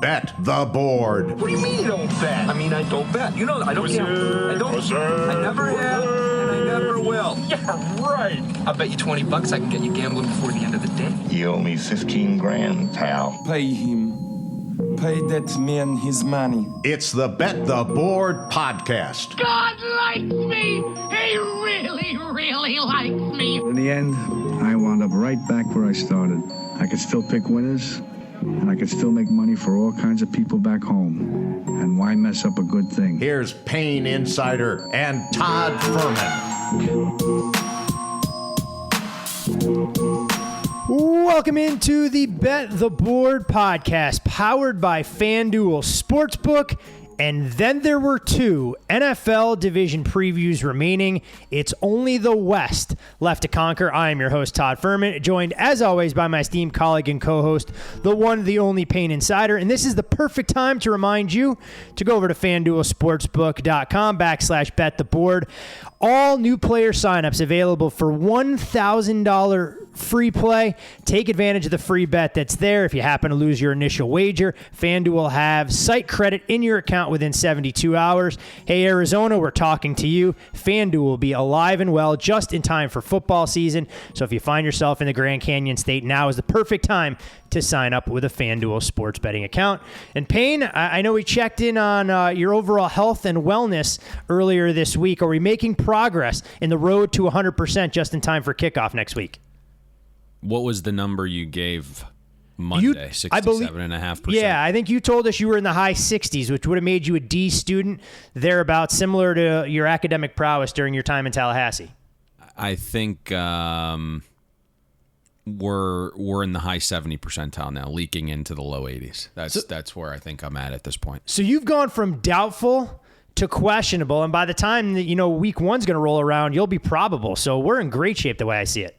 Bet the board. What do you mean you don't bet? I mean, I don't bet. You know, I don't gamble. I don't. I never have, and I never will. Yeah, right. I'll bet you $20 I can get you gambling before the end of the day. You owe me 15 grand, pal. Pay him. Pay that man his money. It's the Bet the Board podcast. God likes me. He really, really likes me. In the end, I wound up right back where I started. I could still pick winners, and I could still make money for all kinds of people back home. And why mess up a good thing? Here's Payne Insider and Todd Furman. Welcome into the Bet the Board podcast, powered by FanDuel Sportsbook. And then there were two NFL division previews remaining. It's only the West left to conquer. I am your host, Todd Furman, joined as always by my esteemed colleague and co-host, the one, the only Payne Insider. And this is the perfect time to remind you to go over to FanDuelSportsbook.com/bettheboard. All new player signups available for $1,000 free play. Take advantage of the free bet that's there. If you happen to lose your initial wager, FanDuel will have site credit in your account within 72 hours. Hey, Arizona, we're talking to you. FanDuel will be alive and well just in time for football season. So if you find yourself in the Grand Canyon State, now is the perfect time to sign up with a FanDuel sports betting account. And Payne, I know we checked in on your overall health and wellness earlier this week. Are we making progress in the road to 100% just in time for kickoff next week? What was the number you gave Monday? 67.5%? Yeah, I think you told us you were in the high 60s, which would have made you a D student, thereabouts, similar to your academic prowess during your time in Tallahassee. I think we're in the high 70 percentile now, leaking into the low 80s. That's where I think I'm at this point. So you've gone from doubtful to questionable, and by the time that week one's going to roll around, you'll be probable. So we're in great shape the way I see it.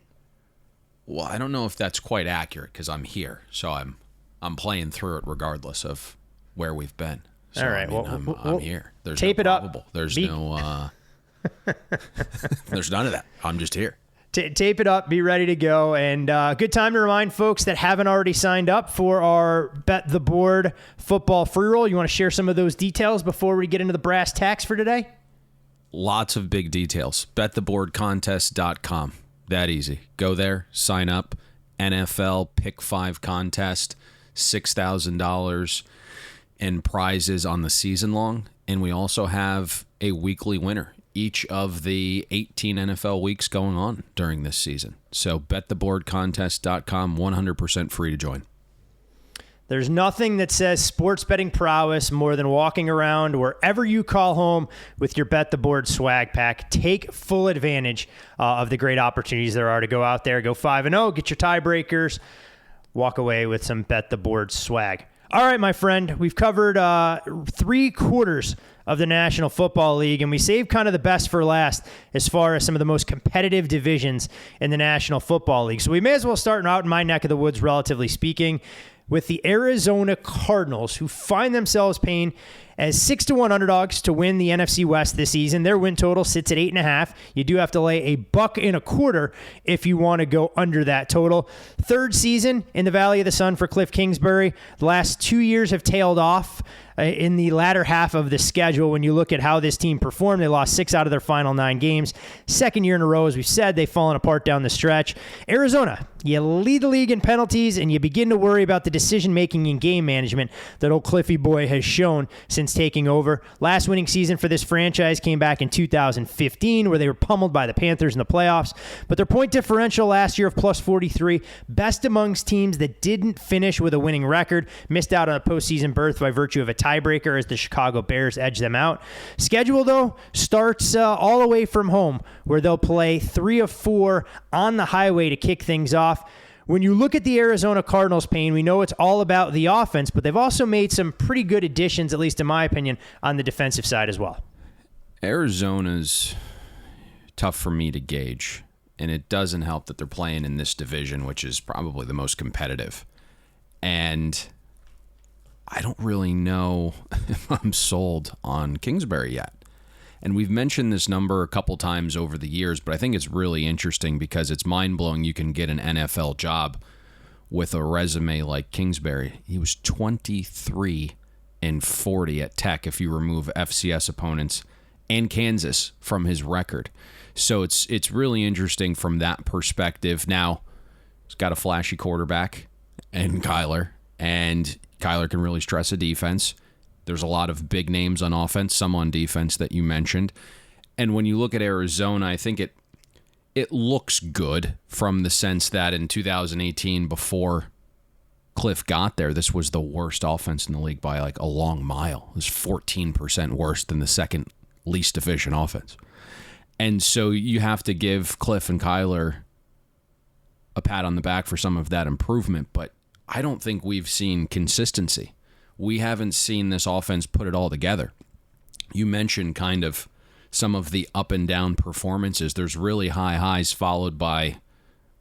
Well, I don't know if that's quite accurate because I'm here, so I'm playing through it regardless of where we've been. So, all right, I'm here. There's tape no it probable. up. There's no. There's none of that. I'm just here. Tape it up. Be ready to go. And good time to remind folks that haven't already signed up for our Bet the Board football free roll. You want to share some of those details before we get into the brass tacks for today? Lots of big details. BetTheBoardContest.com. That easy. Go there, sign up. NFL Pick 5 contest, $6,000 in prizes on the season long. And we also have a weekly winner each of the 18 NFL weeks going on during this season. So BetTheBoardContest.com, 100% free to join. There's nothing that says sports betting prowess more than walking around wherever you call home with your Bet the Board swag pack. Take full advantage of the great opportunities there are to go out there, go 5-0, get your tiebreakers, walk away with some Bet the Board swag. All right, my friend, we've covered 3/4 of the National Football League, and we saved kind of the best for last as far as some of the most competitive divisions in the National Football League. So we may as well start out in my neck of the woods, relatively speaking, with the Arizona Cardinals, who find themselves paying as 6-1 underdogs to win the NFC West this season. Their win total sits at 8.5. You do have to lay $1.25 if you want to go under that total. Third season in the Valley of the Sun for Cliff Kingsbury. The last 2 years have tailed off in the latter half of the schedule. When you look at how this team performed, they lost 6 out of their final 9 games. Second year in a row, as we said, they've fallen apart down the stretch. Arizona, you lead the league in penalties, and you begin to worry about the decision-making and game management that old Cliffy boy has shown since taking over. Last winning season for this franchise came back in 2015, where they were pummeled by the Panthers in the playoffs. But their point differential last year of plus 43, best amongst teams that didn't finish with a winning record, missed out on a postseason berth by virtue of a tiebreaker as the Chicago Bears edged them out. Schedule, though, starts all away from home, where they'll play 3 of 4 on the highway to kick things off. When you look at the Arizona Cardinals, Payne, we know it's all about the offense, but they've also made some pretty good additions, at least in my opinion, on the defensive side as well. Arizona's tough for me to gauge, and it doesn't help that they're playing in this division, which is probably the most competitive. And I don't really know if I'm sold on Kingsbury yet. And we've mentioned this number a couple times over the years, but I think it's really interesting because it's mind-blowing you can get an NFL job with a resume like Kingsbury. He was 23-40 at Tech if you remove FCS opponents and Kansas from his record. So it's really interesting from that perspective. Now, he's got a flashy quarterback and Kyler can really stress a defense. There's a lot of big names on offense, some on defense that you mentioned. And when you look at Arizona, I think it looks good from the sense that in 2018, before Cliff got there, this was the worst offense in the league by like a long mile. It was 14% worse than the second least efficient offense. And so you have to give Cliff and Kyler a pat on the back for some of that improvement, but I don't think we've seen consistency. We haven't seen this offense put it all together. You mentioned kind of some of the up and down performances. There's really high highs followed by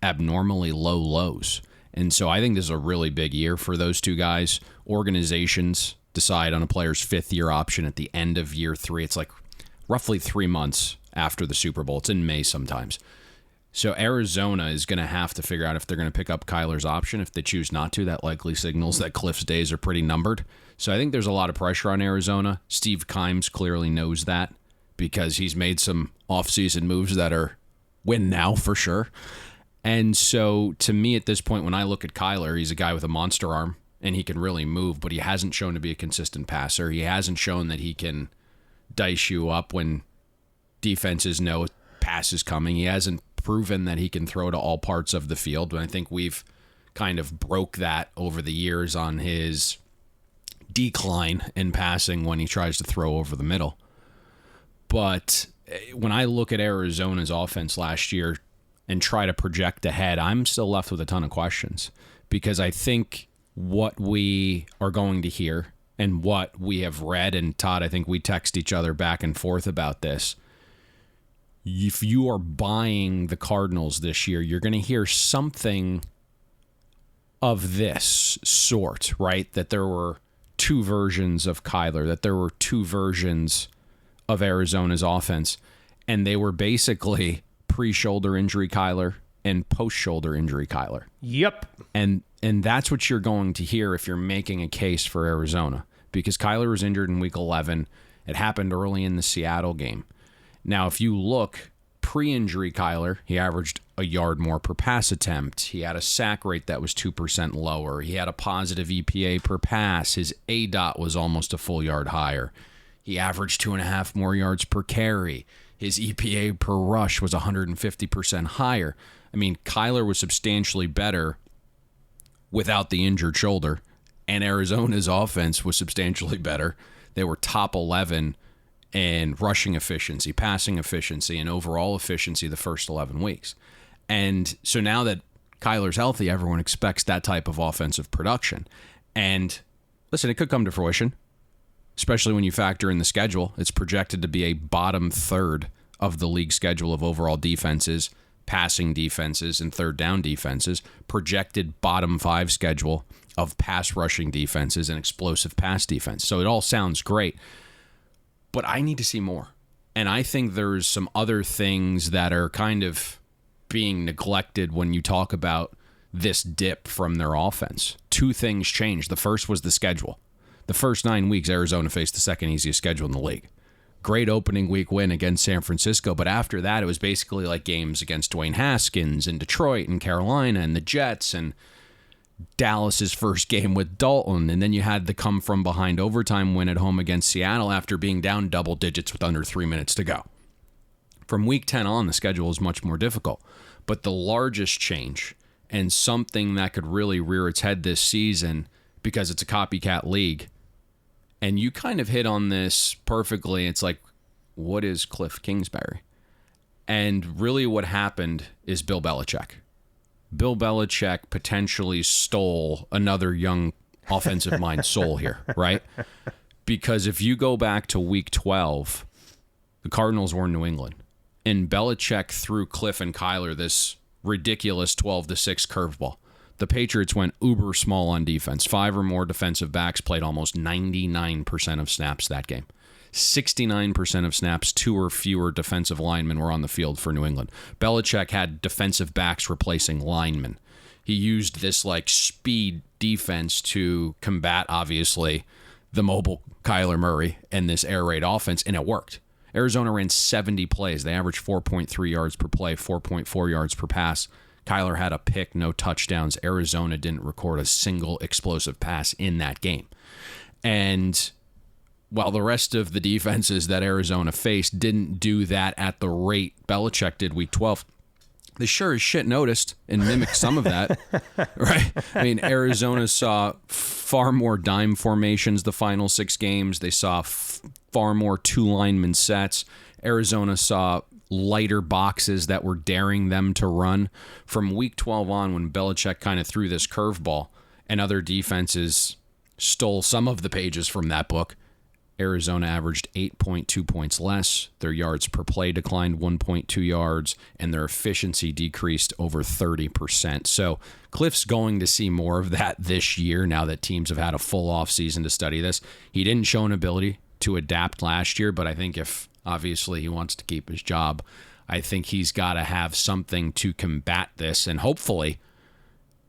abnormally low lows. And so I think this is a really big year for those two guys. Organizations decide on a player's fifth-year option at the end of year 3. It's like roughly 3 months after the Super Bowl. It's in May sometimes. So Arizona is going to have to figure out if they're going to pick up Kyler's option. If they choose not to, that likely signals that Cliff's days are pretty numbered. So I think there's a lot of pressure on Arizona. Steve Kimes clearly knows that because he's made some offseason moves that are win now for sure. And so to me at this point, when I look at Kyler, he's a guy with a monster arm and he can really move, but he hasn't shown to be a consistent passer. He hasn't shown that he can dice you up when defenses know a pass is coming. He hasn't proven that he can throw to all parts of the field. And I think we've kind of broke that over the years on his decline in passing when he tries to throw over the middle. But when I look at Arizona's offense last year and try to project ahead, I'm still left with a ton of questions because I think what we are going to hear and what we have read, and Todd, I think we text each other back and forth about this. If you are buying the Cardinals this year, you're going to hear something of this sort, right? That there were two versions of Kyler, that there were two versions of Arizona's offense, and they were basically pre-shoulder injury Kyler and post-shoulder injury Kyler. Yep. And that's what you're going to hear if you're making a case for Arizona, because Kyler was injured in week 11. It happened early in the Seattle game. Now, if you look pre-injury Kyler, he averaged a yard more per pass attempt. He had a sack rate that was 2% lower. He had a positive EPA per pass. His ADOT was almost a full yard higher. He averaged 2.5 more yards per carry. His EPA per rush was 150% higher. I mean, Kyler was substantially better without the injured shoulder, and Arizona's offense was substantially better. They were top 11 in rushing efficiency, passing efficiency, and overall efficiency the first 11 weeks. And so now that Kyler's healthy, everyone expects that type of offensive production. And listen, it could come to fruition, especially when you factor in the schedule. It's projected to be a bottom third of the league schedule of overall defenses, passing defenses, and third down defenses. Projected bottom 5 schedule of pass rushing defenses and explosive pass defense. So it all sounds great. But I need to see more. And I think there's some other things that are kind of being neglected when you talk about this dip from their offense. 2 things changed. The first was the schedule. The first 9 weeks, Arizona faced the second easiest schedule in the league. Great opening week win against San Francisco, but after that, it was basically like games against Dwayne Haskins and Detroit and Carolina and the Jets and Dallas's first game with Dalton, and then you had the come-from-behind overtime win at home against Seattle after being down double digits with under 3 minutes to go. From week 10 on, the schedule is much more difficult. But the largest change, and something that could really rear its head this season because it's a copycat league, and you kind of hit on this perfectly, it's like, what is Cliff Kingsbury? And really what happened is Bill Belichick. Bill Belichick potentially stole another young offensive mind soul here, right? Because if you go back to week 12, the Cardinals were in New England, and Belichick threw Cliff and Kyler this ridiculous 12-6 curveball. The Patriots went uber small on defense. 5 or more defensive backs played almost 99% of snaps that game. 69% of snaps, 2 or fewer defensive linemen were on the field for New England. Belichick had defensive backs replacing linemen. he used this like speed defense to combat, obviously, the mobile Kyler Murray and this air raid offense, and it worked. Arizona ran 70 plays. They averaged 4.3 yards per play, 4.4 yards per pass. Kyler had a pick, no touchdowns. Arizona didn't record a single explosive pass in that game. And while the rest of the defenses that Arizona faced didn't do that at the rate Belichick did week 12, they sure as shit noticed and mimicked some of that, right? I mean, Arizona saw far more dime formations the final 6 games. They saw far more 2 lineman sets. Arizona saw lighter boxes that were daring them to run. From week 12 on, when Belichick kind of threw this curveball and other defenses stole some of the pages from that book, Arizona averaged 8.2 points less. Their yards per play declined 1.2 yards, and their efficiency decreased over 30%. So Cliff's going to see more of that this year now that teams have had a full offseason to study this. He didn't show an ability to adapt last year, but I think if obviously he wants to keep his job, I think he's got to have something to combat this, and hopefully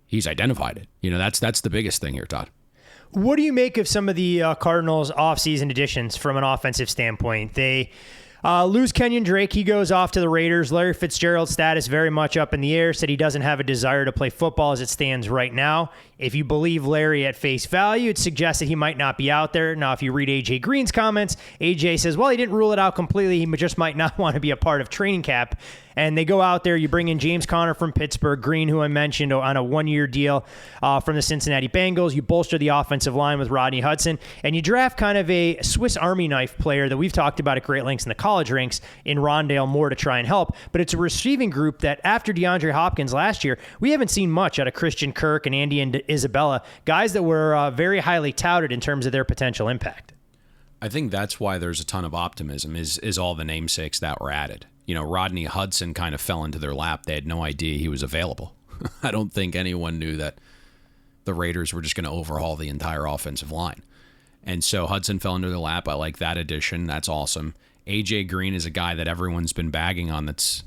he's identified it. You know, that's the biggest thing here, Todd. What do you make of some of the Cardinals offseason additions from an offensive standpoint? They lose Kenyon Drake. He goes off to the Raiders. Larry Fitzgerald's status very much up in the air. Said he doesn't have a desire to play football as it stands right now. If you believe Larry at face value, it suggests that he might not be out there. Now, if you read A.J. Green's comments, A.J. says, well, he didn't rule it out completely. He just might not want to be a part of training camp. And they go out there, you bring in James Conner from Pittsburgh, Green, who I mentioned, on a 1-year deal from the Cincinnati Bengals. You bolster the offensive line with Rodney Hudson, and you draft kind of a Swiss Army knife player that we've talked about at great lengths in the college ranks in Rondale Moore to try and help. But it's a receiving group that after DeAndre Hopkins last year, we haven't seen much out of Christian Kirk and Andy and Isabella, guys that were very highly touted in terms of their potential impact. I think that's why there's a ton of optimism is all the namesakes that were added. You know, Rodney Hudson kind of fell into their lap. They had no idea he was available. I don't think anyone knew that the Raiders were just going to overhaul the entire offensive line. And so Hudson fell into their lap. I like that addition. That's awesome. A.J. Green is a guy that everyone's been bagging on that's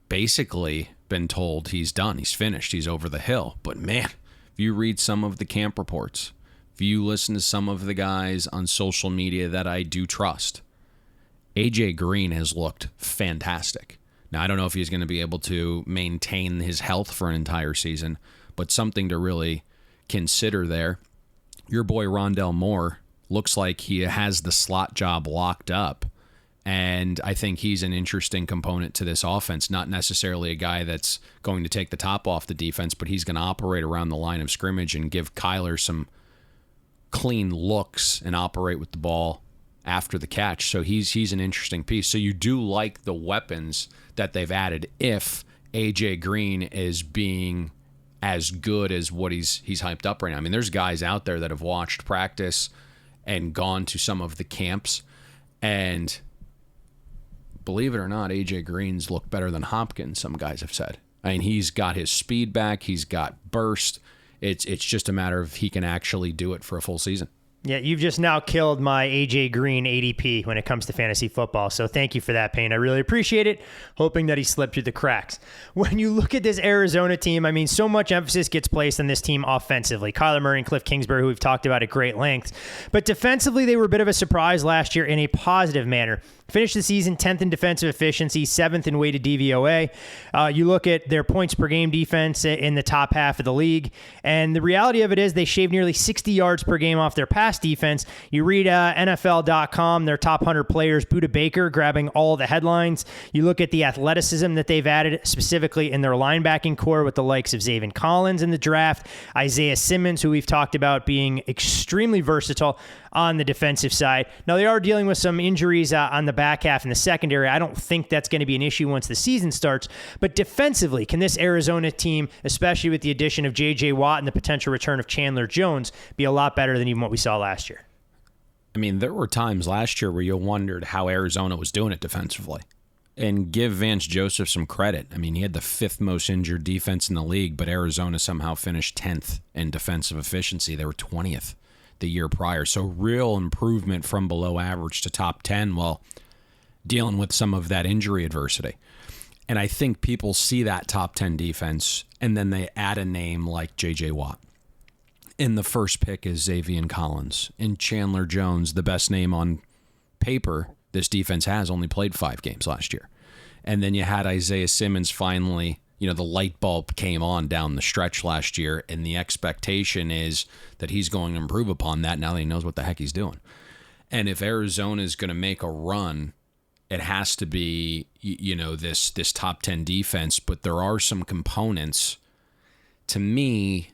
basically been told he's done. He's finished. He's over the hill. But man, if you read some of the camp reports, if you listen to some of the guys on social media that I do trust, A.J. Green has looked fantastic. Now, I don't know if he's going to be able to maintain his health for an entire season, but something to really consider there. Your boy Rondale Moore looks like he has the slot job locked up, and I think he's an interesting component to this offense. Not necessarily a guy that's going to take the top off the defense, but he's going to operate around the line of scrimmage and give Kyler some clean looks and operate with the ball after the catch. So he's an interesting piece. So you do like the weapons that they've added if A.J. Green is being as good as what he's hyped up right now. I mean, there's guys out there that have watched practice and gone to some of the camps, and believe it or not, A.J. Green's looked better than Hopkins, some guys have said. I mean, he's got his speed back, he's got burst. It's just a matter of he can actually do it for a full season. Yeah, you've just now killed my A.J. Green ADP when it comes to fantasy football. So thank you for that, Payne. I really appreciate it, hoping that he slipped through the cracks. When you look at this Arizona team, I mean, so much emphasis gets placed on this team offensively. Kyler Murray and Cliff Kingsbury, who we've talked about at great length. But defensively, they were a bit of a surprise last year in a positive manner. Finished the season 10th in defensive efficiency, 7th in weighted DVOA. You look at their points per game defense in the top half of the league, and the reality of it is they shaved nearly 60 yards per game off their pass defense. You read NFL.com, their top 100 players, Budda Baker grabbing all the headlines. You look at the athleticism that they've added specifically in their linebacking core with the likes of Zaven Collins in the draft, Isaiah Simmons, who we've talked about being extremely versatile on the defensive side. Now, they are dealing with some injuries on the back half in the secondary. I don't think that's going to be an issue once the season starts. But defensively, can this Arizona team, especially with the addition of J.J. Watt and the potential return of Chandler Jones, be a lot better than even what we saw last year? I mean, there were times last year where you wondered how Arizona was doing it defensively. And give Vance Joseph some credit. I mean, he had the 5th most injured defense in the league, but Arizona somehow finished 10th in defensive efficiency. They were 20th the year prior. So real improvement from below average to top 10 while dealing with some of that injury adversity. And I think people see that top 10 defense, and then they add a name like J.J. Watt. And the first pick is Xavier Collins. And Chandler Jones, the best name on paper this defense has, only played 5 games last year. And then you had Isaiah Simmons finally, the light bulb came on down the stretch last year, and the expectation is that he's going to improve upon that now that he knows what the heck he's doing. And if Arizona is going to make a run, it has to be, this top 10 defense, but there are some components to me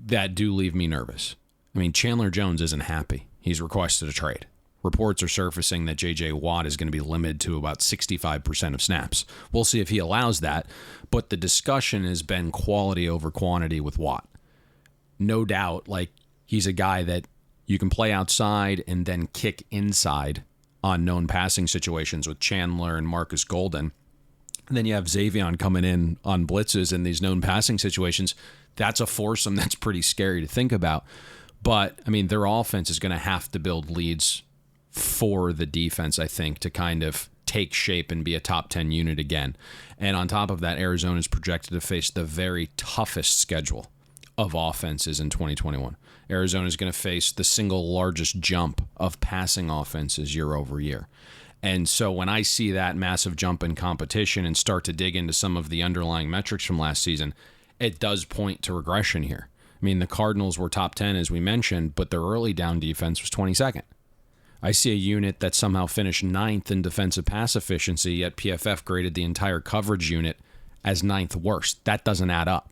that do leave me nervous. I mean, Chandler Jones isn't happy. He's requested a trade. Reports are surfacing that J.J. Watt is going to be limited to about 65% of snaps. We'll see if he allows that, but the discussion has been quality over quantity with Watt. No doubt, he's a guy that you can play outside and then kick inside on known passing situations with Chandler and Marcus Golden. And then you have Xavier coming in on blitzes in these known passing situations. That's a foursome that's pretty scary to think about. But, I mean, their offense is going to have to build leads for the defense, I think, to kind of take shape and be a top 10 unit again. And on top of that, Arizona is projected to face the very toughest schedule of offenses in 2021. Arizona is going to face the single largest jump of passing offenses year over year. And so when I see that massive jump in competition and start to dig into some of the underlying metrics from last season, it does point to regression here. I mean, the Cardinals were top 10, as we mentioned, but their early down defense was 22nd. I see a unit that somehow finished 9th in defensive pass efficiency, yet PFF graded the entire coverage unit as 9th worst. That doesn't add up.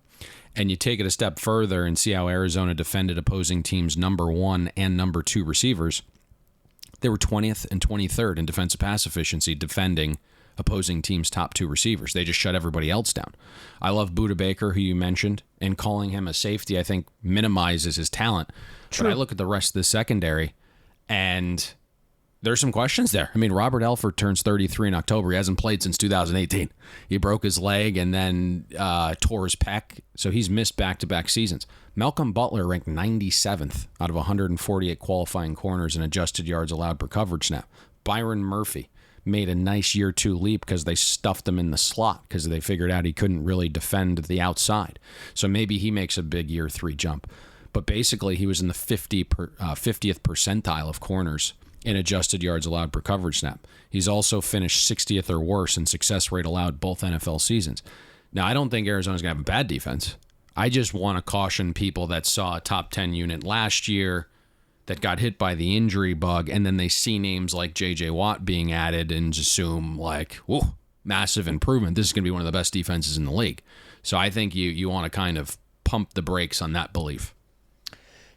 And you take it a step further and see how Arizona defended opposing teams' number 1 and number 2 receivers. They were 20th and 23rd in defensive pass efficiency defending opposing teams' top 2 receivers. They just shut everybody else down. I love Budda Baker, who you mentioned, and calling him a safety, I think, minimizes his talent. True. But I look at the rest of the secondary, and there's some questions there. I mean, Robert Elford turns 33 in October. He hasn't played since 2018. He broke his leg and then tore his pec, so he's missed back-to-back seasons. Malcolm Butler ranked 97th out of 148 qualifying corners in adjusted yards allowed per coverage snap. Byron Murphy made a nice year 2 leap because they stuffed him in the slot because they figured out he couldn't really defend the outside. So maybe he makes a big year 3 jump. But basically, he was in the 50th percentile of corners in adjusted yards allowed per coverage snap. He's also finished 60th or worse in success rate allowed both NFL seasons. Now, I don't think Arizona's going to have a bad defense. I just want to caution people that saw a top 10 unit last year that got hit by the injury bug, and then they see names like J.J. Watt being added and just assume, whoa, massive improvement. This is going to be one of the best defenses in the league. So I think you want to kind of pump the brakes on that belief.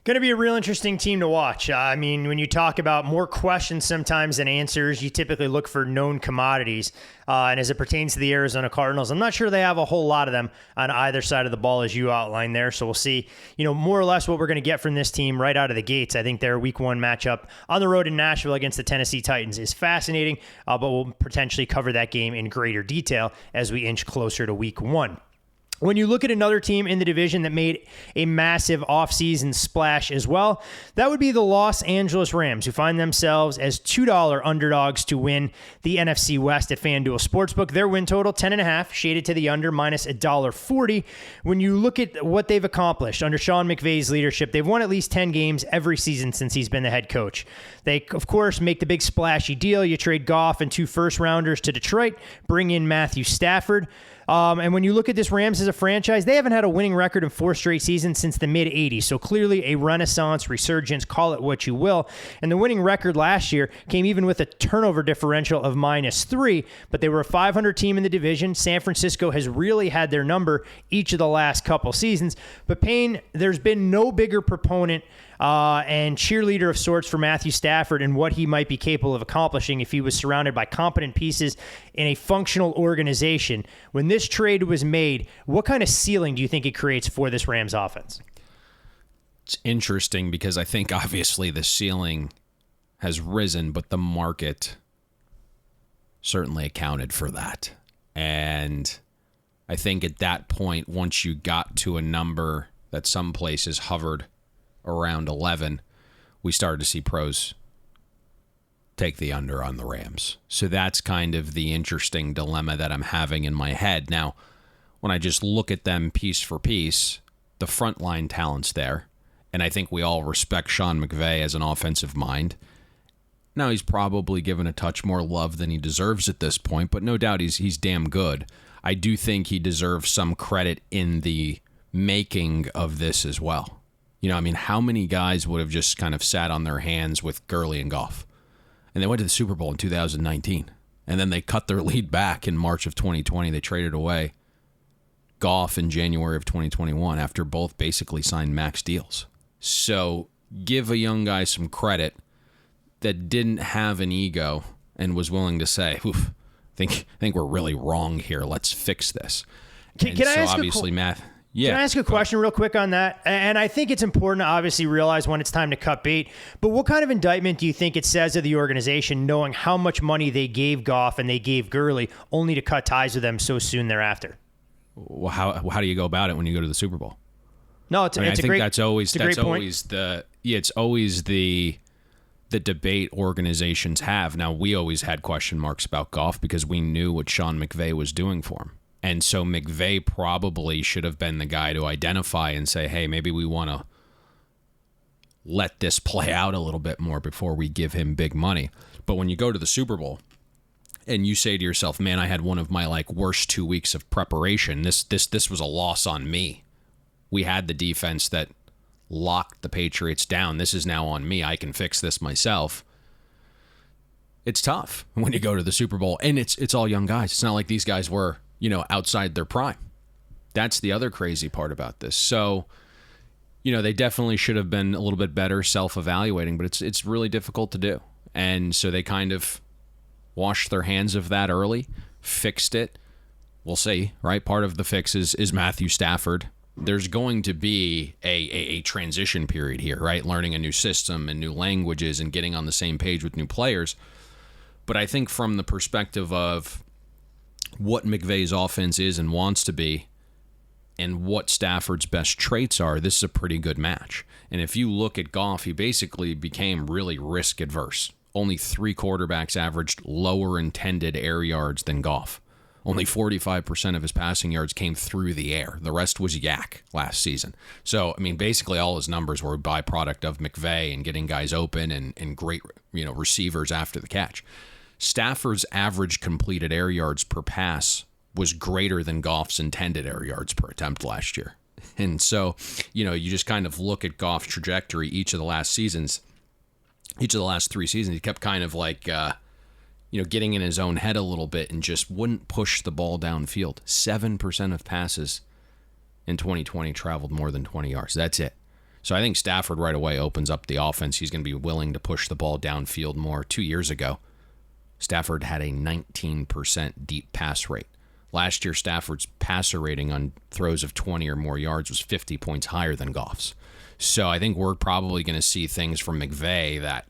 Going to be a real interesting team to watch. I mean, when you talk about more questions sometimes than answers, you typically look for known commodities. And as it pertains to the Arizona Cardinals, I'm not sure they have a whole lot of them on either side of the ball, as you outlined there. So we'll see, more or less what we're going to get from this team right out of the gates. I think their week 1 matchup on the road in Nashville against the Tennessee Titans is fascinating, but we'll potentially cover that game in greater detail as we inch closer to week 1. When you look at another team in the division that made a massive offseason splash as well, that would be the Los Angeles Rams, who find themselves as $2 underdogs to win the NFC West at FanDuel Sportsbook. Their win total, 10.5, shaded to the under, minus $1.40. When you look at what they've accomplished under Sean McVay's leadership, they've won at least 10 games every season since he's been the head coach. They, of course, make the big splashy deal. You trade Goff and 2 first-rounders to Detroit, bring in Matthew Stafford. And when you look at this Rams as a franchise, they haven't had a winning record in 4 straight seasons since the mid-'80s. So clearly a renaissance, resurgence, call it what you will. And the winning record last year came even with a turnover differential of -3. But they were a 500 team in the division. San Francisco has really had their number each of the last couple seasons. But Payne, there's been no bigger proponent and cheerleader of sorts for Matthew Stafford and what he might be capable of accomplishing if he was surrounded by competent pieces in a functional organization. When this trade was made, what kind of ceiling do you think it creates for this Rams offense? It's interesting because I think obviously the ceiling has risen, but the market certainly accounted for that. And I think at that point, once you got to a number that some places hovered around 11, we started to see pros take the under on the Rams. So that's kind of the interesting dilemma that I'm having in my head. Now, when I just look at them piece for piece, the frontline talent's there. And I think we all respect Sean McVay as an offensive mind. Now, he's probably given a touch more love than he deserves at this point, but no doubt he's damn good. I do think he deserves some credit in the making of this as well. You know, I mean, how many guys would have just kind of sat on their hands with Gurley and Goff? And they went to the Super Bowl in 2019. And then they cut their lead back in March of 2020. They traded away Goff in January of 2021 after both basically signed max deals. So give a young guy some credit that didn't have an ego and was willing to say, "Oof, I think we're really wrong here. Let's fix this." Can I ask obviously, Matt. Yeah. Can I ask a question real quick on that? And I think it's important to obviously realize when it's time to cut bait. But what kind of indictment do you think it says of the organization, knowing how much money they gave Goff and they gave Gurley, only to cut ties with them so soon thereafter? Well, how do you go about it when you go to the Super Bowl? No, I think great, that's always point. it's always the debate organizations have. Now, we always had question marks about Goff because we knew what Sean McVay was doing for him. And so McVay probably should have been the guy to identify and say, hey, maybe we want to let this play out a little bit more before we give him big money. But when you go to the Super Bowl and you say to yourself, man, I had one of my worst 2 weeks of preparation. This was a loss on me. We had the defense that locked the Patriots down. This is now on me. I can fix this myself. It's tough when you go to the Super Bowl, and it's all young guys. It's not like these guys were, outside their prime. That's the other crazy part about this. So, they definitely should have been a little bit better self-evaluating, but it's really difficult to do. And so they kind of washed their hands of that early, fixed it. We'll see, right? Part of the fix is Matthew Stafford. There's going to be a transition period here, right? Learning a new system and new languages and getting on the same page with new players. But I think from the perspective of what McVay's offense is and wants to be and what Stafford's best traits are, this is a pretty good match. And if you look at Goff, he basically became really risk adverse. Only 3 quarterbacks averaged lower intended air yards than Goff. Only 45% of his passing yards came through the air. The rest was yak last season. So, basically all his numbers were a byproduct of McVay and getting guys open and great, receivers after the catch. Stafford's average completed air yards per pass was greater than Goff's intended air yards per attempt last year. And so, you just kind of look at Goff's trajectory each of the last 3 seasons, he kept kind of getting in his own head a little bit and just wouldn't push the ball downfield. 7% of passes in 2020 traveled more than 20 yards. That's it. So I think Stafford right away opens up the offense. He's going to be willing to push the ball downfield more. 2 years ago, Stafford had a 19% deep pass rate. Last year, Stafford's passer rating on throws of 20 or more yards was 50 points higher than Goff's. So I think we're probably going to see things from McVay that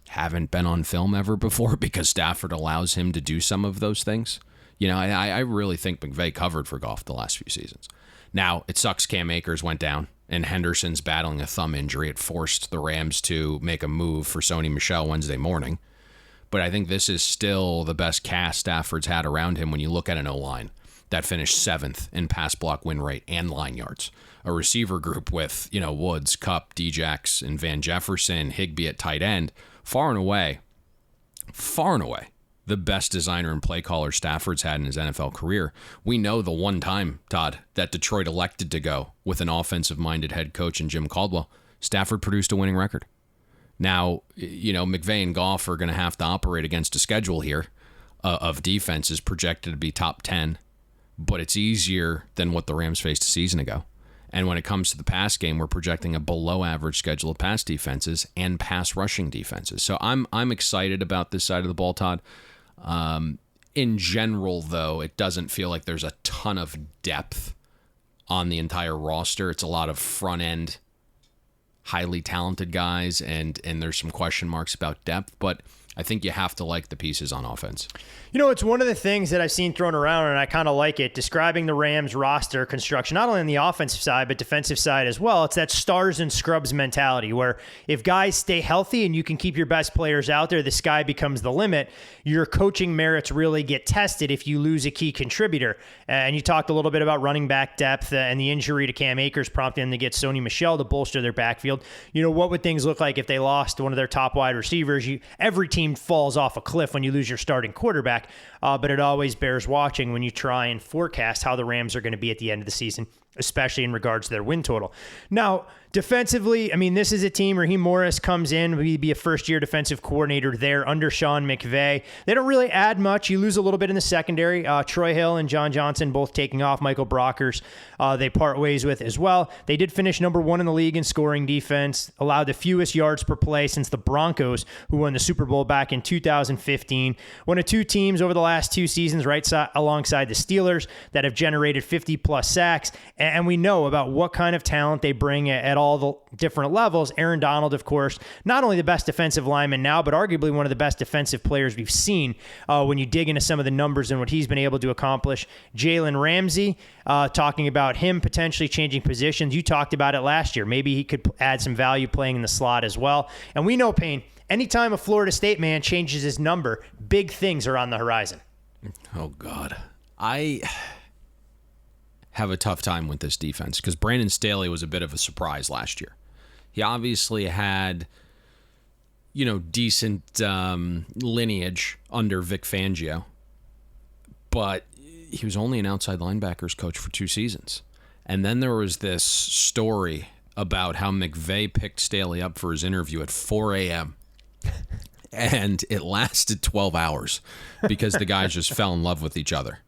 haven't been on film ever before because Stafford allows him to do some of those things. I really think McVay covered for Goff the last few seasons. Now, it sucks Cam Akers went down and Henderson's battling a thumb injury. It forced the Rams to make a move for Sony Michel Wednesday morning. But I think this is still the best cast Stafford's had around him when you look at an O-line that finished 7th in pass block win rate and line yards. A receiver group with, Woods, Kupp, Djax, and Van Jefferson, Higbee at tight end, far and away, the best designer and play caller Stafford's had in his NFL career. We know the one time, Todd, that Detroit elected to go with an offensive-minded head coach in Jim Caldwell, Stafford produced a winning record. Now, McVay and Goff are going to have to operate against a schedule here of defenses projected to be top 10, but it's easier than what the Rams faced a season ago. And when it comes to the pass game, we're projecting a below-average schedule of pass defenses and pass rushing defenses. So I'm excited about this side of the ball, Todd. In general, though, it doesn't feel like there's a ton of depth on the entire roster. It's a lot of front-end, highly talented guys, and there's some question marks about depth. But I think you have to like the pieces on offense. You know, it's one of the things that I've seen thrown around, and I kind of like it, describing the Rams roster construction, not only on the offensive side, but defensive side as well. It's that stars and scrubs mentality where if guys stay healthy and you can keep your best players out there, the sky becomes the limit. Your coaching merits really get tested if you lose a key contributor. And you talked a little bit about running back depth and the injury to Cam Akers prompting them to get Sony Michel to bolster their backfield. You know, what would things look like if they lost one of their top wide receivers? Every team falls off a cliff when you lose your starting quarterback. But it always bears watching when you try and forecast how the Rams are going to be at the end of the season, especially in regards to their win total. Now, defensively, I mean, this is a team. Raheem Morris comes in, he'd be a first-year defensive coordinator there under Sean McVay. They don't really add much. You lose a little bit in the secondary. Troy Hill and John Johnson both taking off. Michael Brockers, they part ways with as well. They did finish number 1 in the league in scoring defense, allowed the fewest yards per play since the Broncos, who won the Super Bowl back in 2015. One of 2 teams over the last 2 seasons, alongside the Steelers, that have generated 50-plus sacks. And we know about what kind of talent they bring at all the different levels. Aaron Donald, of course, not only the best defensive lineman now, but arguably one of the best defensive players we've seen when you dig into some of the numbers and what he's been able to accomplish. Jalen Ramsey, talking about him potentially changing positions. You talked about it last year. Maybe he could add some value playing in the slot as well. And we know, Payne, anytime a Florida State man changes his number, big things are on the horizon. Oh, God. I have a tough time with this defense because Brandon Staley was a bit of a surprise last year. He obviously had, decent lineage under Vic Fangio, but he was only an outside linebackers coach for 2 seasons. And then there was this story about how McVay picked Staley up for his interview at 4 a.m. And it lasted 12 hours because the guys just fell in love with each other.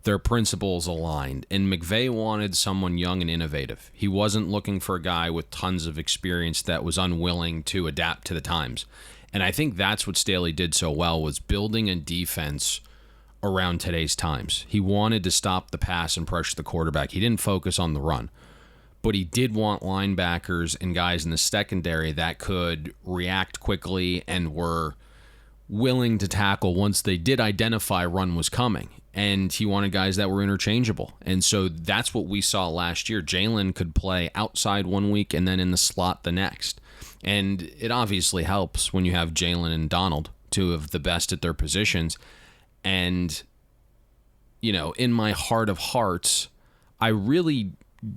Their principles aligned, and McVay wanted someone young and innovative. He wasn't looking for a guy with tons of experience that was unwilling to adapt to the times. And I think that's what Staley did so well, was building a defense around today's times. He wanted to stop the pass and pressure the quarterback. He didn't focus on the run, but he did want linebackers and guys in the secondary that could react quickly and were willing to tackle once they did identify run was coming. And he wanted guys that were interchangeable. And so that's what we saw last year. Jalen could play outside one week and then in the slot the next. And it obviously helps when you have Jalen and Donald, 2 of the best at their positions. And, in my heart of hearts, I really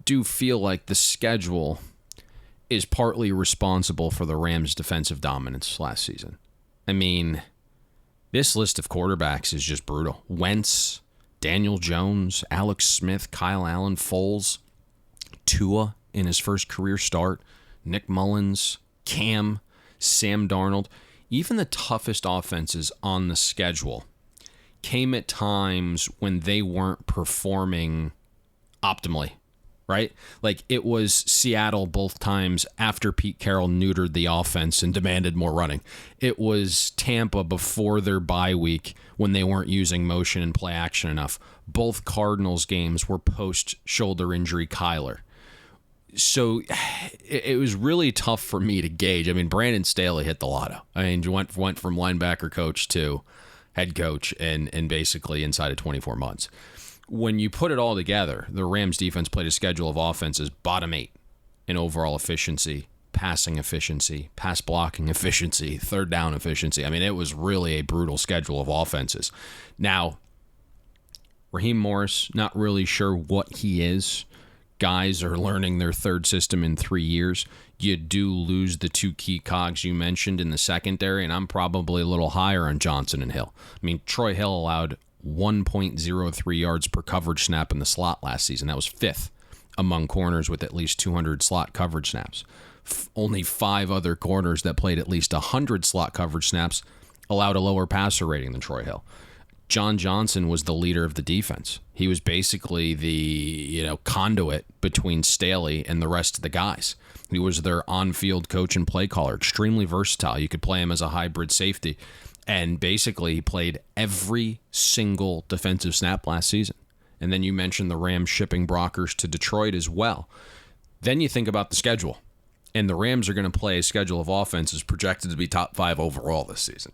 do feel like the schedule is partly responsible for the Rams' defensive dominance last season. I mean, this list of quarterbacks is just brutal. Wentz, Daniel Jones, Alex Smith, Kyle Allen, Foles, Tua in his first career start, Nick Mullins, Cam, Sam Darnold. Even the toughest offenses on the schedule came at times when they weren't performing optimally, right? Like it was Seattle both times after Pete Carroll neutered the offense and demanded more running. It was Tampa before their bye week when they weren't using motion and play action enough. Both Cardinals games were post-shoulder injury Kyler. So it was really tough for me to gauge. I mean, Brandon Staley hit the lotto. I mean, went from linebacker coach to head coach and basically inside of 24 months. When you put it all together, the Rams defense played a schedule of offenses bottom 8 in overall efficiency, passing efficiency, pass blocking efficiency, third down efficiency. I mean, it was really a brutal schedule of offenses. Now, Raheem Morris, not really sure what he is. Guys are learning their third system in 3 years. You do lose the 2 key cogs you mentioned in the secondary, and I'm probably a little higher on Johnson and Hill. I mean, Troy Hill allowed 1.03 yards per coverage snap in the slot last season. That was 5th among corners with at least 200 slot coverage snaps. Only 5 other corners that played at least 100 slot coverage snaps allowed a lower passer rating than Troy Hill. John Johnson was the leader of the defense. He was basically the conduit between Staley and the rest of the guys. He was their on-field coach and play caller, extremely versatile. You could play him as a hybrid safety. And basically, he played every single defensive snap last season. And then you mentioned the Rams shipping Brockers to Detroit as well. Then you think about the schedule. And the Rams are going to play a schedule of offenses projected to be top 5 overall this season.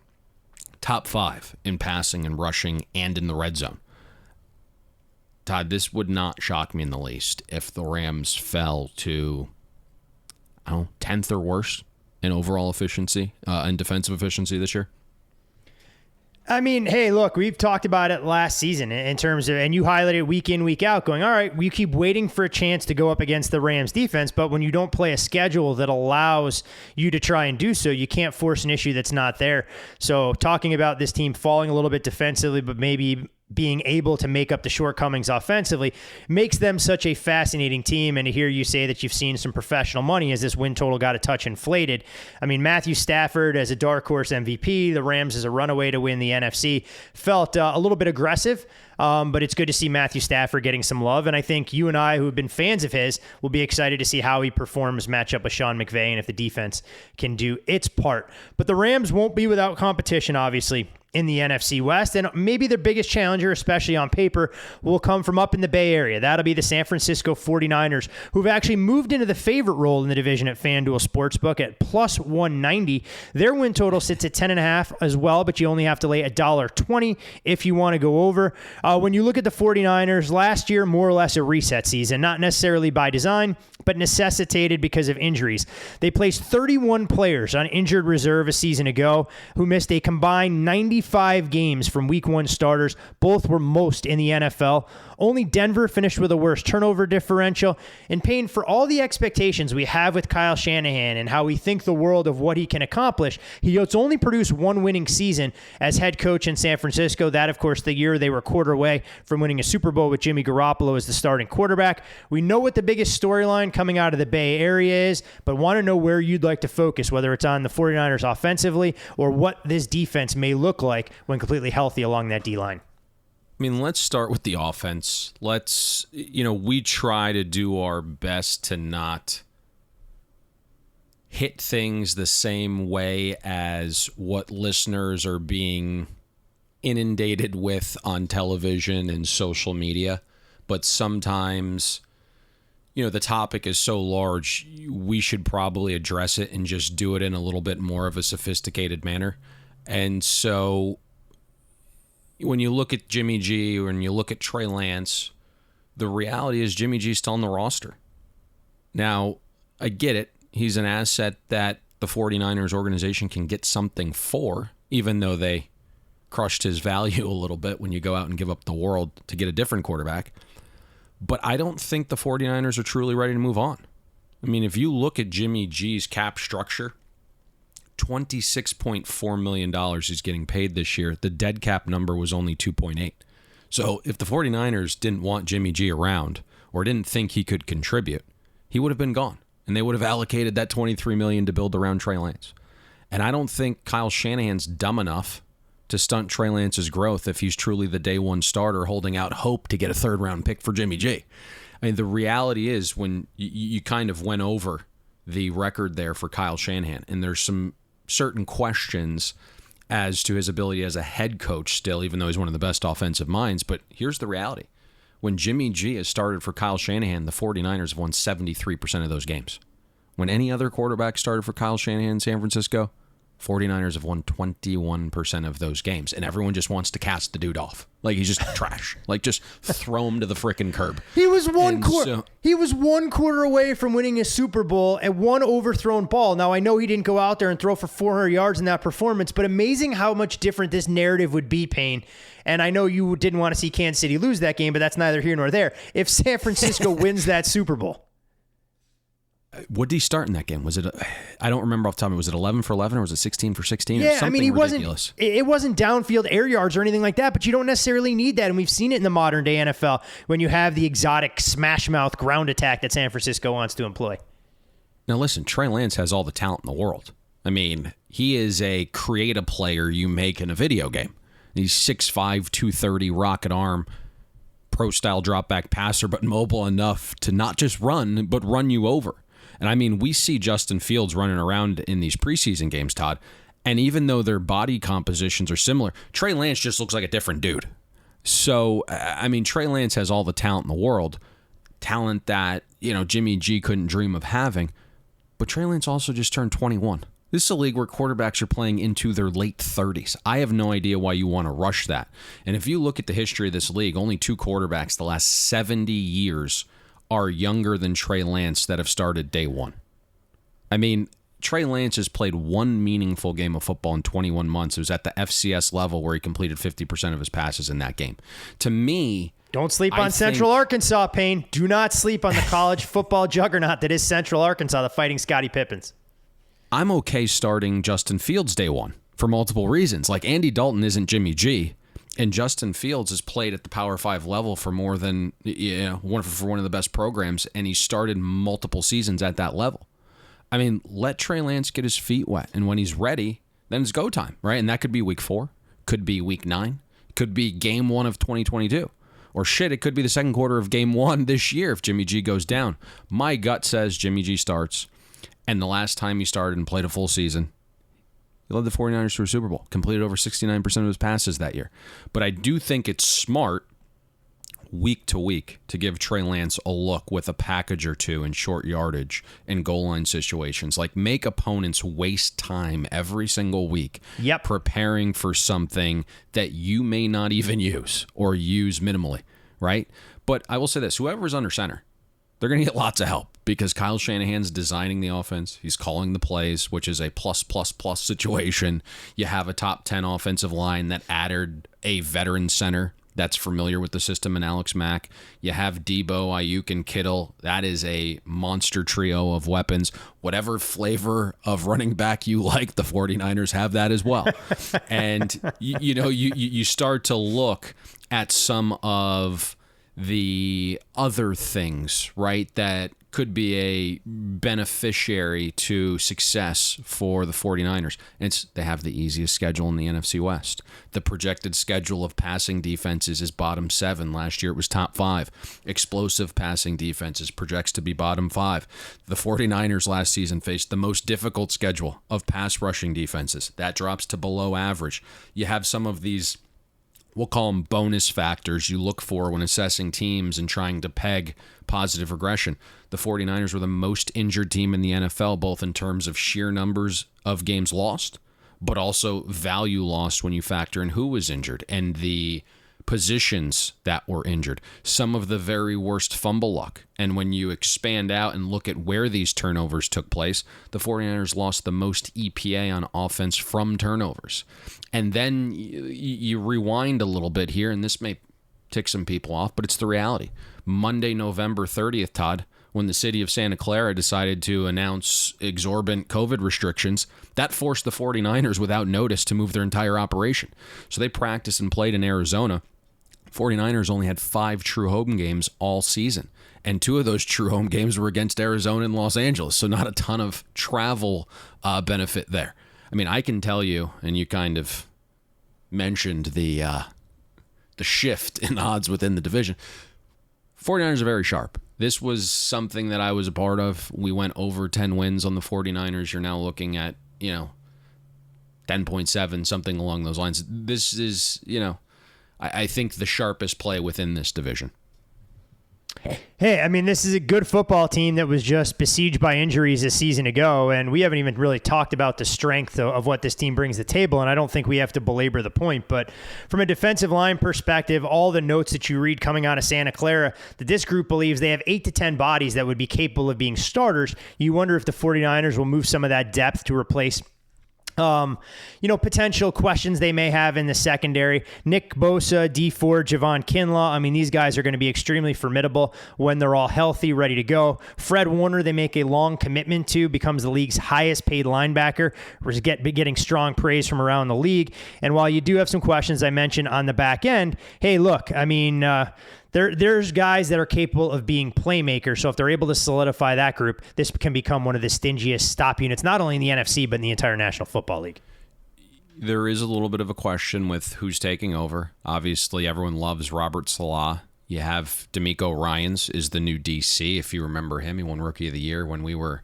Top 5 in passing and rushing and in the red zone. Todd, this would not shock me in the least if the Rams fell to, 10th or worse in overall efficiency and defensive efficiency this year. I mean, hey, look, we've talked about it last season in terms of, and you highlighted week in, week out, going, all right, we keep waiting for a chance to go up against the Rams defense, but when you don't play a schedule that allows you to try and do so, you can't force an issue that's not there. So talking about this team falling a little bit defensively, but maybe being able to make up the shortcomings offensively makes them such a fascinating team. And to hear you say that you've seen some professional money as this win total got a touch inflated. I mean, Matthew Stafford as a dark horse MVP, the Rams as a runaway to win the NFC, felt a little bit aggressive. But it's good to see Matthew Stafford getting some love. And I think you and I, who have been fans of his, will be excited to see how he performs match up with Sean McVay and if the defense can do its part. But the Rams won't be without competition, obviously, in the NFC West. And maybe their biggest challenger, especially on paper, will come from up in the Bay Area. That'll be the San Francisco 49ers, who've actually moved into the favorite role in the division at FanDuel Sportsbook at plus 190. Their win total sits at 10.5 as well, but you only have to lay $1.20 if you want to go over. When you look at the 49ers, last year, more or less a reset season, not necessarily by design, but necessitated because of injuries. They placed 31 players on injured reserve a season ago who missed a combined 95 games from week 1 starters. Both were most in the NFL. Only Denver finished with a worse turnover differential. And Payne, for all the expectations we have with Kyle Shanahan and how we think the world of what he can accomplish, he's only produced one winning season as head coach in San Francisco. That, of course, the year they were a quarter away from winning a Super Bowl with Jimmy Garoppolo as the starting quarterback. We know what the biggest storyline coming out of the Bay Area is, but want to know where you'd like to focus, whether it's on the 49ers offensively or what this defense may look like when completely healthy along that D-line. I mean, let's start with the offense. We try to do our best to not hit things the same way as what listeners are being inundated with on television and social media. But sometimes, the topic is so large, we should probably address it and just do it in a little bit more of a sophisticated manner. And so when you look at Jimmy G or when you look at Trey Lance, the reality is Jimmy G's still on the roster. Now, I get it. He's an asset that the 49ers organization can get something for, even though they crushed his value a little bit when you go out and give up the world to get a different quarterback. But I don't think the 49ers are truly ready to move on. I mean, if you look at Jimmy G's cap structure, $26.4 million he's getting paid this year. The dead cap number was only 2.8. So if the 49ers didn't want Jimmy G around or didn't think he could contribute, he would have been gone. And they would have allocated that $23 million to build around Trey Lance. And I don't think Kyle Shanahan's dumb enough to stunt Trey Lance's growth if he's truly the day one starter holding out hope to get a third-round pick for Jimmy G. I mean, the reality is when you kind of went over the record there for Kyle Shanahan, and there's some certain questions as to his ability as a head coach still, even though he's one of the best offensive minds. But here's the reality. When Jimmy G has started for Kyle Shanahan, the 49ers have won 73% of those games. When any other quarterback started for Kyle Shanahan in San Francisco, 49ers have won 21% of those games, and everyone just wants to cast the dude off. Like, he's just trash. Like, just throw him to the frickin' curb. He was one quarter away from winning a Super Bowl and one overthrown ball. Now, I know he didn't go out there and throw for 400 yards in that performance, but amazing how much different this narrative would be, Payne. And I know you didn't want to see Kansas City lose that game, but that's neither here nor there. If San Francisco wins that Super Bowl. What did he start in that game? Was it? I don't remember off the top. Was it 11 for 11 or was it 16 for 16? Yeah, I mean, he ridiculous. It wasn't downfield air yards or anything like that, but you don't necessarily need that. And we've seen it in the modern day NFL when you have the exotic smash mouth ground attack that San Francisco wants to employ. Now listen, Trey Lance has all the talent in the world. I mean, he is a creative player you make in a video game. He's 6'5", 230, rocket arm, pro-style drop-back passer, but mobile enough to not just run, but run you over. And I mean, we see Justin Fields running around in these preseason games, Todd, and even though their body compositions are similar, Trey Lance just looks like a different dude. So, I mean, Trey Lance has all the talent in the world, talent that, Jimmy G couldn't dream of having, but Trey Lance also just turned 21. This is a league where quarterbacks are playing into their late 30s. I have no idea why you want to rush that. And if you look at the history of this league, only 2 quarterbacks the last 70 years are younger than Trey Lance that have started day one. I mean, Trey Lance has played one meaningful game of football in 21 months. It was at the FCS level where he completed 50% of his passes in that game. To me, don't sleep on Central Arkansas, Payne. Do not sleep on the college football juggernaut that is Central Arkansas, the Fighting Scottie Pippins. I'm okay starting Justin Fields day one for multiple reasons. Like, Andy Dalton isn't Jimmy G, and Justin Fields has played at the Power 5 level for more than one of the best programs, and he started multiple seasons at that level. I mean, let Trey Lance get his feet wet, and when he's ready, then it's go time, right? And that could be week 4, could be week 9, could be game 1 of 2022. Or shit, it could be the second quarter of game 1 this year if Jimmy G goes down. My gut says Jimmy G starts. And the last time he started and played a full season, he led the 49ers to a Super Bowl, completed over 69% of his passes that year. But I do think it's smart week to week to give Trey Lance a look with a package or two in short yardage and goal line situations. Like, make opponents waste time every single week preparing for something that you may not even use or use minimally, right? But I will say this, whoever's under center, they're going to get lots of help because Kyle Shanahan's designing the offense. He's calling the plays, which is a plus situation. You have a top 10 offensive line that added a veteran center that's familiar with the system in Alex Mack. You have Debo, Ayuk, and Kittle. That is a monster trio of weapons. Whatever flavor of running back you like, the 49ers have that as well. And, you start to look at some of the other things, right, that could be a beneficiary to success for the 49ers. And they have the easiest schedule in the NFC West. The projected schedule of passing defenses is bottom 7. Last year it was top 5. Explosive passing defenses projects to be bottom 5. The 49ers last season faced the most difficult schedule of pass rushing defenses. That drops to below average. You have some of these, we'll call them bonus factors you look for when assessing teams and trying to peg positive regression. The 49ers were the most injured team in the NFL, both in terms of sheer numbers of games lost, but also value lost when you factor in who was injured and the positions that were injured. Some of the very worst fumble luck. And when you expand out and look at where these turnovers took place, the 49ers lost the most EPA on offense from turnovers. And then you rewind a little bit here, and this may tick some people off, but it's the reality. Monday, November 30th, Todd, when the city of Santa Clara decided to announce exorbitant COVID restrictions, that forced the 49ers without notice to move their entire operation. So they practiced and played in Arizona. 49ers only had 5 true home games all season, and 2 of those true home games were against Arizona and Los Angeles, so not a ton of travel benefit there. I mean, I can tell you, and you kind of mentioned the shift in odds within the division, 49ers are very sharp. This was something that I was a part of. We went over 10 wins on the 49ers. You're now looking at, 10.7, something along those lines. This is, I think the sharpest play within this division. Hey, I mean, this is a good football team that was just besieged by injuries a season ago, and we haven't even really talked about the strength of what this team brings to the table, and I don't think we have to belabor the point. But from a defensive line perspective, all the notes that you read coming out of Santa Clara, that this group believes they have 8 to 10 bodies that would be capable of being starters. You wonder if the 49ers will move some of that depth to replace potential questions they may have in the secondary. Nick Bosa, D Ford, Javon Kinlaw. I mean, these guys are going to be extremely formidable when they're all healthy, ready to go. Fred Warner, they make a long commitment to, becomes the league's highest paid linebacker. We're getting strong praise from around the league. And while you do have some questions I mentioned on the back end, hey, look, I mean, there's guys that are capable of being playmakers. So if they're able to solidify that group, this can become one of the stingiest stop units, not only in the NFC, but in the entire National Football League. There is a little bit of a question with who's taking over. Obviously, everyone loves Robert Salah. You have D'Amico Ryans is the new DC. If you remember him, he won Rookie of the Year when we were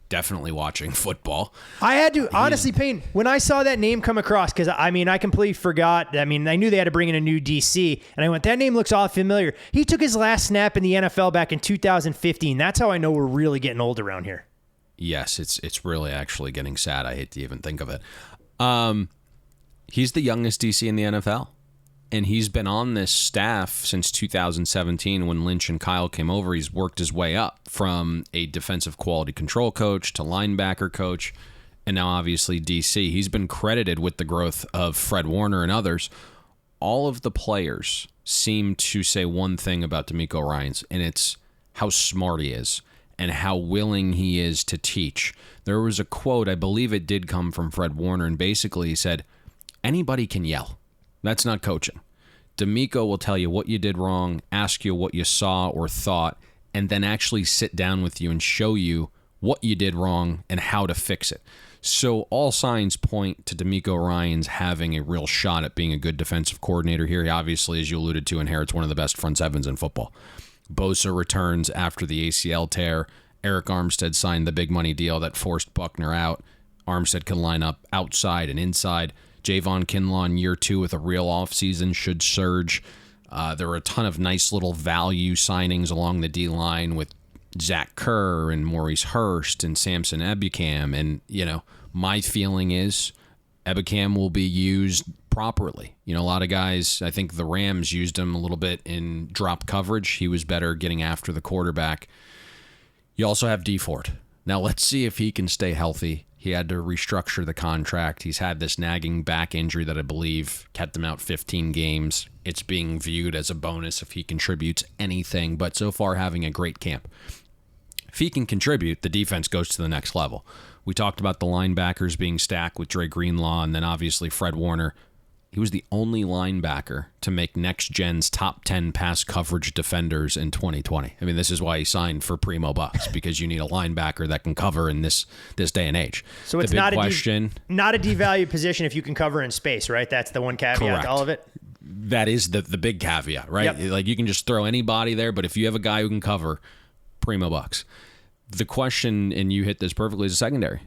definitely watching football. I had to, honestly, Payne, when I saw that name come across, because I completely forgot. I knew they had to bring in a new DC, and I went, that name looks all familiar. He took his last snap in the NFL back in 2015. That's how I know we're really getting old around here. Yes, it's really actually getting sad. I hate to even think of it. He's the youngest DC in the NFL, and he's been on this staff since 2017 when Lynch and Kyle came over. He's worked his way up from a defensive quality control coach to linebacker coach, and now obviously DC. He's been credited with the growth of Fred Warner and others. All of the players seem to say one thing about DeMeco Ryans, and it's how smart he is and how willing he is to teach. There was a quote, I believe it did come from Fred Warner, and basically he said, anybody can yell. That's not coaching. DeMeco will tell you what you did wrong, ask you what you saw or thought, and then actually sit down with you and show you what you did wrong and how to fix it. So all signs point to DeMeco Ryans having a real shot at being a good defensive coordinator here. He obviously, as you alluded to, inherits one of the best front sevens in football. Bosa returns after the ACL tear. Eric Armstead signed the big money deal that forced Buckner out. Armstead can line up outside and inside. Javon Kinlaw in year 2 with a real offseason should surge. There were a ton of nice little value signings along the D-line with Zach Kerr and Maurice Hurst and Samson Ebukam. And, my feeling is Ebukam will be used properly. A lot of guys, I think the Rams used him a little bit in drop coverage. He was better getting after the quarterback. You also have D Ford. Now let's see if he can stay healthy. He had to restructure the contract. He's had this nagging back injury that I believe kept him out 15 games. It's being viewed as a bonus if he contributes anything, but so far having a great camp. If he can contribute, the defense goes to the next level. We talked about the linebackers being stacked with Dre Greenlaw and then obviously Fred Warner. He was the only linebacker to make Next Gen's top 10 pass coverage defenders in 2020. I mean, this is why he signed for Primo Bucks, because you need a linebacker that can cover in this day and age. So it's not a devalued position if you can cover in space, right? That's the one caveat to all of it? That is the big caveat, right? Yep. Like you can just throw anybody there, but if you have a guy who can cover, Primo Bucks. The question, and you hit this perfectly, is a secondary.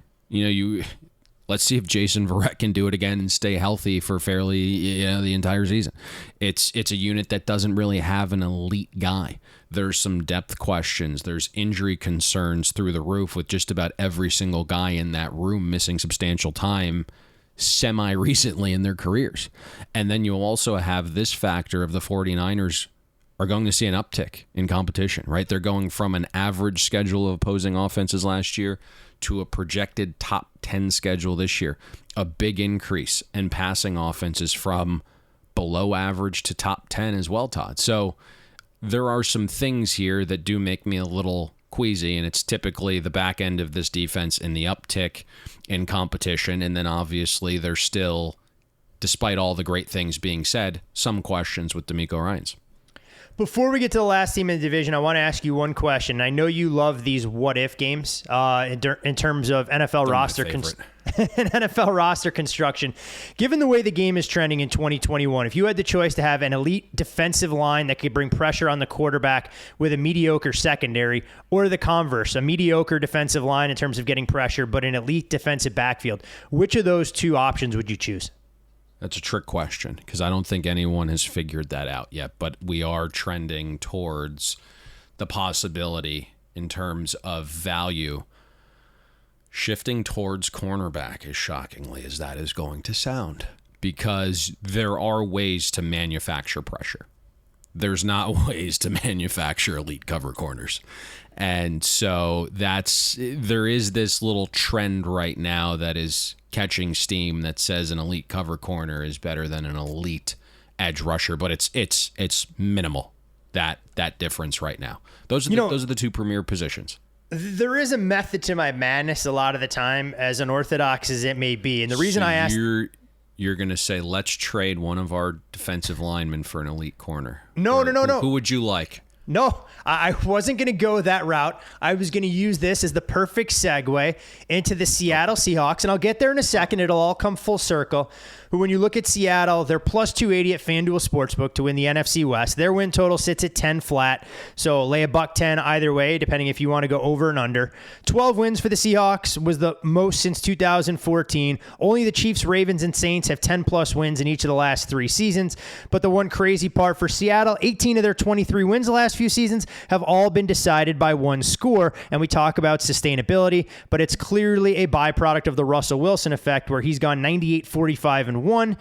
Let's see if Jason Verrett can do it again and stay healthy for fairly the entire season. It's a unit that doesn't really have an elite guy. There's some depth questions. There's injury concerns through the roof with just about every single guy in that room missing substantial time semi-recently in their careers. And then you'll also have this factor of the 49ers are going to see an uptick in competition, right? They're going from an average schedule of opposing offenses last year to a projected top 10 schedule this year. A big increase in passing offenses from below average to top 10 as well, Todd. So there are some things here that do make me a little queasy, and it's typically the back end of this defense and the uptick in competition. And then obviously there's still, despite all the great things being said, some questions with DeMeco Ryans. Before we get to the last team in the division, I want to ask you one question. I know you love these what-if games in terms of NFL roster NFL roster construction. Given the way the game is trending in 2021, if you had the choice to have an elite defensive line that could bring pressure on the quarterback with a mediocre secondary, or the converse, a mediocre defensive line in terms of getting pressure, but an elite defensive backfield, which of those two options would you choose? That's a trick question because I don't think anyone has figured that out yet, but we are trending towards the possibility in terms of value shifting towards cornerback, as shockingly as that is going to sound, because there are ways to manufacture pressure. There's not ways to manufacture elite cover corners. And so there is this little trend right now that is catching steam that says an elite cover corner is better than an elite edge rusher, but it's minimal, that difference right now. Those are the two premier positions. There is a method to my madness a lot of the time, as unorthodox as it may be. And the reason I asked... You're going to say, let's trade one of our defensive linemen for an elite corner. No. Who would you like? No, I wasn't going to go that route. I was going to use this as the perfect segue into the Seattle Seahawks, and I'll get there in a second. It'll all come full circle. But when you look at Seattle, they're plus 280 at FanDuel Sportsbook to win the NFC West. Their win total sits at 10 flat, so lay $1.10 either way, depending if you want to go over and under. 12 wins for the Seahawks was the most since 2014. Only the Chiefs, Ravens, and Saints have 10-plus wins in each of the last 3 seasons. But the one crazy part for Seattle, 18 of their 23 wins the last past few seasons have all been decided by one score, and we talk about sustainability, but it's clearly a byproduct of the Russell Wilson effect, where he's gone 98-45-1,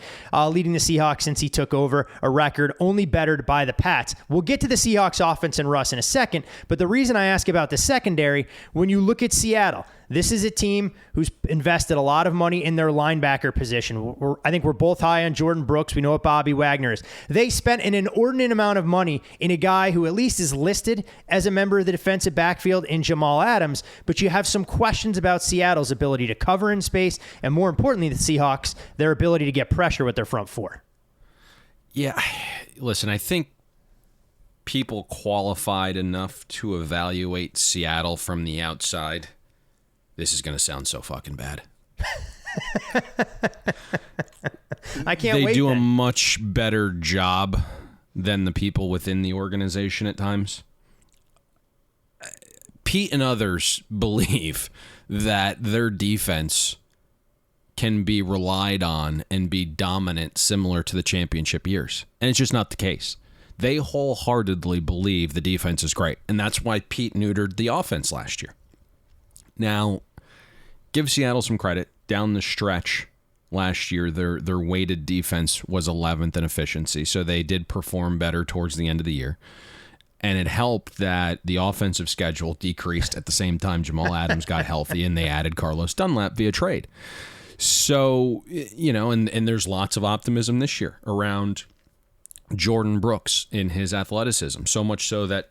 leading the Seahawks since he took over, a record only bettered by the Pats. We'll get to the Seahawks offense and Russ in a second, but the reason I ask about the secondary, when you look at Seattle, this is a team who's invested a lot of money in their linebacker position. I think we're both high on Jordan Brooks. We know what Bobby Wagner is. They spent an inordinate amount of money in a guy who at least is listed as a member of the defensive backfield in Jamal Adams, but you have some questions about Seattle's ability to cover in space, and more importantly, the Seahawks, their ability to get pressure with their front four. Yeah, listen, I think people qualified enough to evaluate Seattle from the outside. This is going to sound so fucking bad. I can't wait. They do a much better job than the people within the organization at times. Pete and others believe that their defense can be relied on and be dominant similar to the championship years. And it's just not the case. They wholeheartedly believe the defense is great. And that's why Pete neutered the offense last year. Now, give Seattle some credit. Down the stretch last year, their weighted defense was 11th in efficiency, so they did perform better towards the end of the year. And it helped that the offensive schedule decreased at the same time Jamal Adams got healthy, and they added Carlos Dunlap via trade. So, and there's lots of optimism this year around Jordan Brooks in his athleticism, so much so that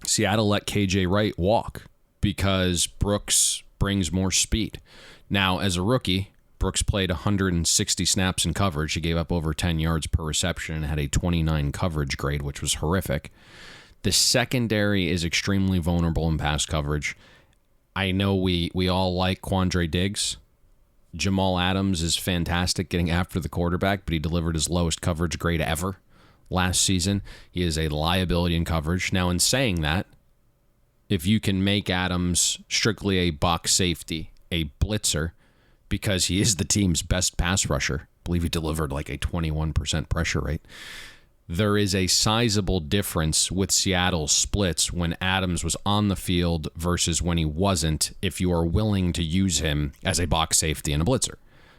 Seattle let KJ Wright walk, because Brooks brings more speed. Now, as a rookie, Brooks played 160 snaps in coverage. He gave up over 10 yards per reception and had a 29 coverage grade, which was horrific. The secondary is extremely vulnerable in pass coverage. I know we all like Quandre Diggs. Jamal Adams is fantastic getting after the quarterback, but he delivered his lowest coverage grade ever last season. He is a liability in coverage. Now, in saying that, if you can make Adams strictly a box safety, a blitzer, because he is the team's best pass rusher, I believe he delivered like a 21% pressure rate, there is a sizable difference with Seattle's splits when Adams was on the field versus when he wasn't, if you are willing to use him as a box safety and a blitzer.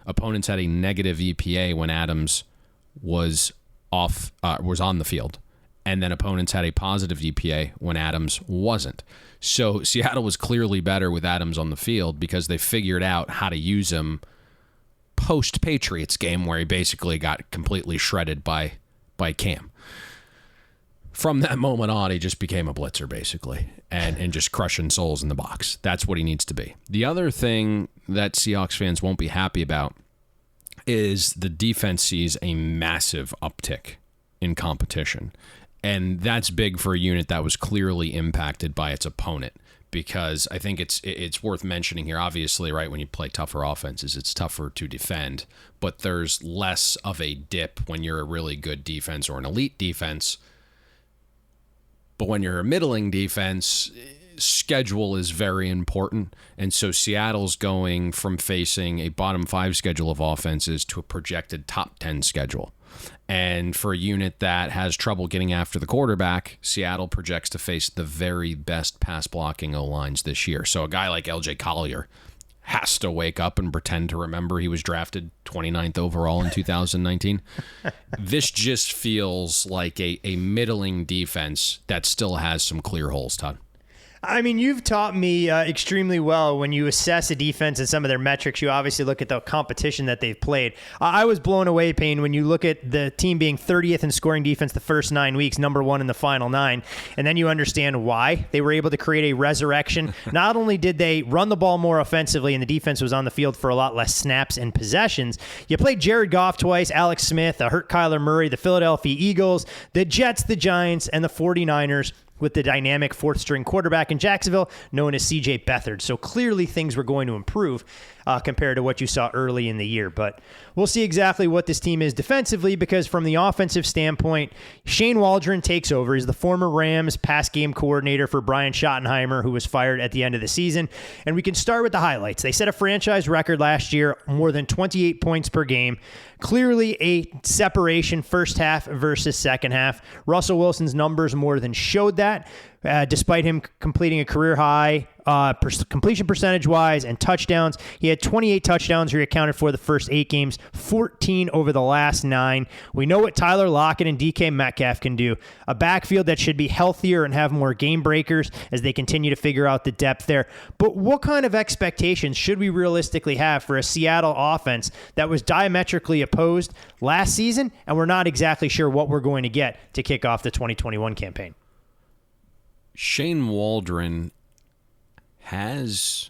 Opponents had a negative EPA when Adams was on the field, and then opponents had a positive EPA when Adams wasn't. So Seattle was clearly better with Adams on the field because they figured out how to use him post-Patriots game, where he basically got completely shredded by Cam. From that moment on, he just became a blitzer, basically, and just crushing souls in the box. That's what he needs to be. The other thing that Seahawks fans won't be happy about is the defense sees a massive uptick in competition. And that's big for a unit that was clearly impacted by its opponent, because I think it's worth mentioning here. Obviously, right, when you play tougher offenses, it's tougher to defend, but there's less of a dip when you're a really good defense or an elite defense. But when you're a middling defense, schedule is very important. And so Seattle's going from facing a bottom 5 schedule of offenses to a projected top 10 schedule. And for a unit that has trouble getting after the quarterback, Seattle projects to face the very best pass blocking O-lines this year. So a guy like LJ Collier has to wake up and pretend to remember he was drafted 29th overall in 2019. This just feels like a middling defense that still has some clear holes, Todd. I mean, you've taught me extremely well when you assess a defense and some of their metrics. You obviously look at the competition that they've played. I was blown away, Payne, when you look at the team being 30th in scoring defense the first 9 weeks, number 1 in the final 9, and then you understand why they were able to create a resurrection. Not only did they run the ball more offensively and the defense was on the field for a lot less snaps and possessions, you played Jared Goff twice, Alex Smith, a hurt Kyler Murray, the Philadelphia Eagles, the Jets, the Giants, and the 49ers with the dynamic fourth-string quarterback in Jacksonville known as C.J. Beathard. So clearly things were going to improve compared to what you saw early in the year. But we'll see exactly what this team is defensively, because from the offensive standpoint, Shane Waldron takes over. He's the former Rams pass game coordinator for Brian Schottenheimer, who was fired at the end of the season. And we can start with the highlights. They set a franchise record last year, more than 28 points per game. Clearly a separation first half versus second half. Russell Wilson's numbers more than showed that. Despite him completing a career high completion percentage-wise and touchdowns. He had 28 touchdowns. He accounted for the first 8 games, 14 over the last 9. We know what Tyler Lockett and DK Metcalf can do. A backfield that should be healthier and have more game breakers as they continue to figure out the depth there. But what kind of expectations should we realistically have for a Seattle offense that was diametrically opposed last season, and we're not exactly sure what we're going to get to kick off the 2021 campaign? Shane Waldron has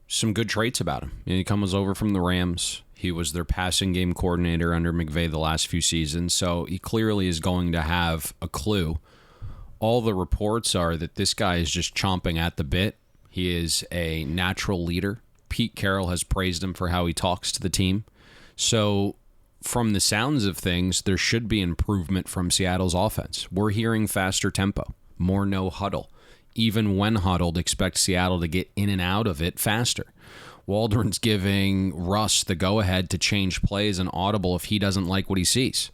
some good traits about him. He comes over from the Rams. He was their passing game coordinator under McVay the last few seasons, so he clearly is going to have a clue. All the reports are that this guy is just chomping at the bit. He is a natural leader. Pete Carroll has praised him for how he talks to the team. So from the sounds of things, there should be improvement from Seattle's offense. We're hearing faster tempo, more no huddle. Even when huddled, expect Seattle to get in and out of it faster. Waldron's giving Russ the go-ahead to change plays and audible if he doesn't like what he sees.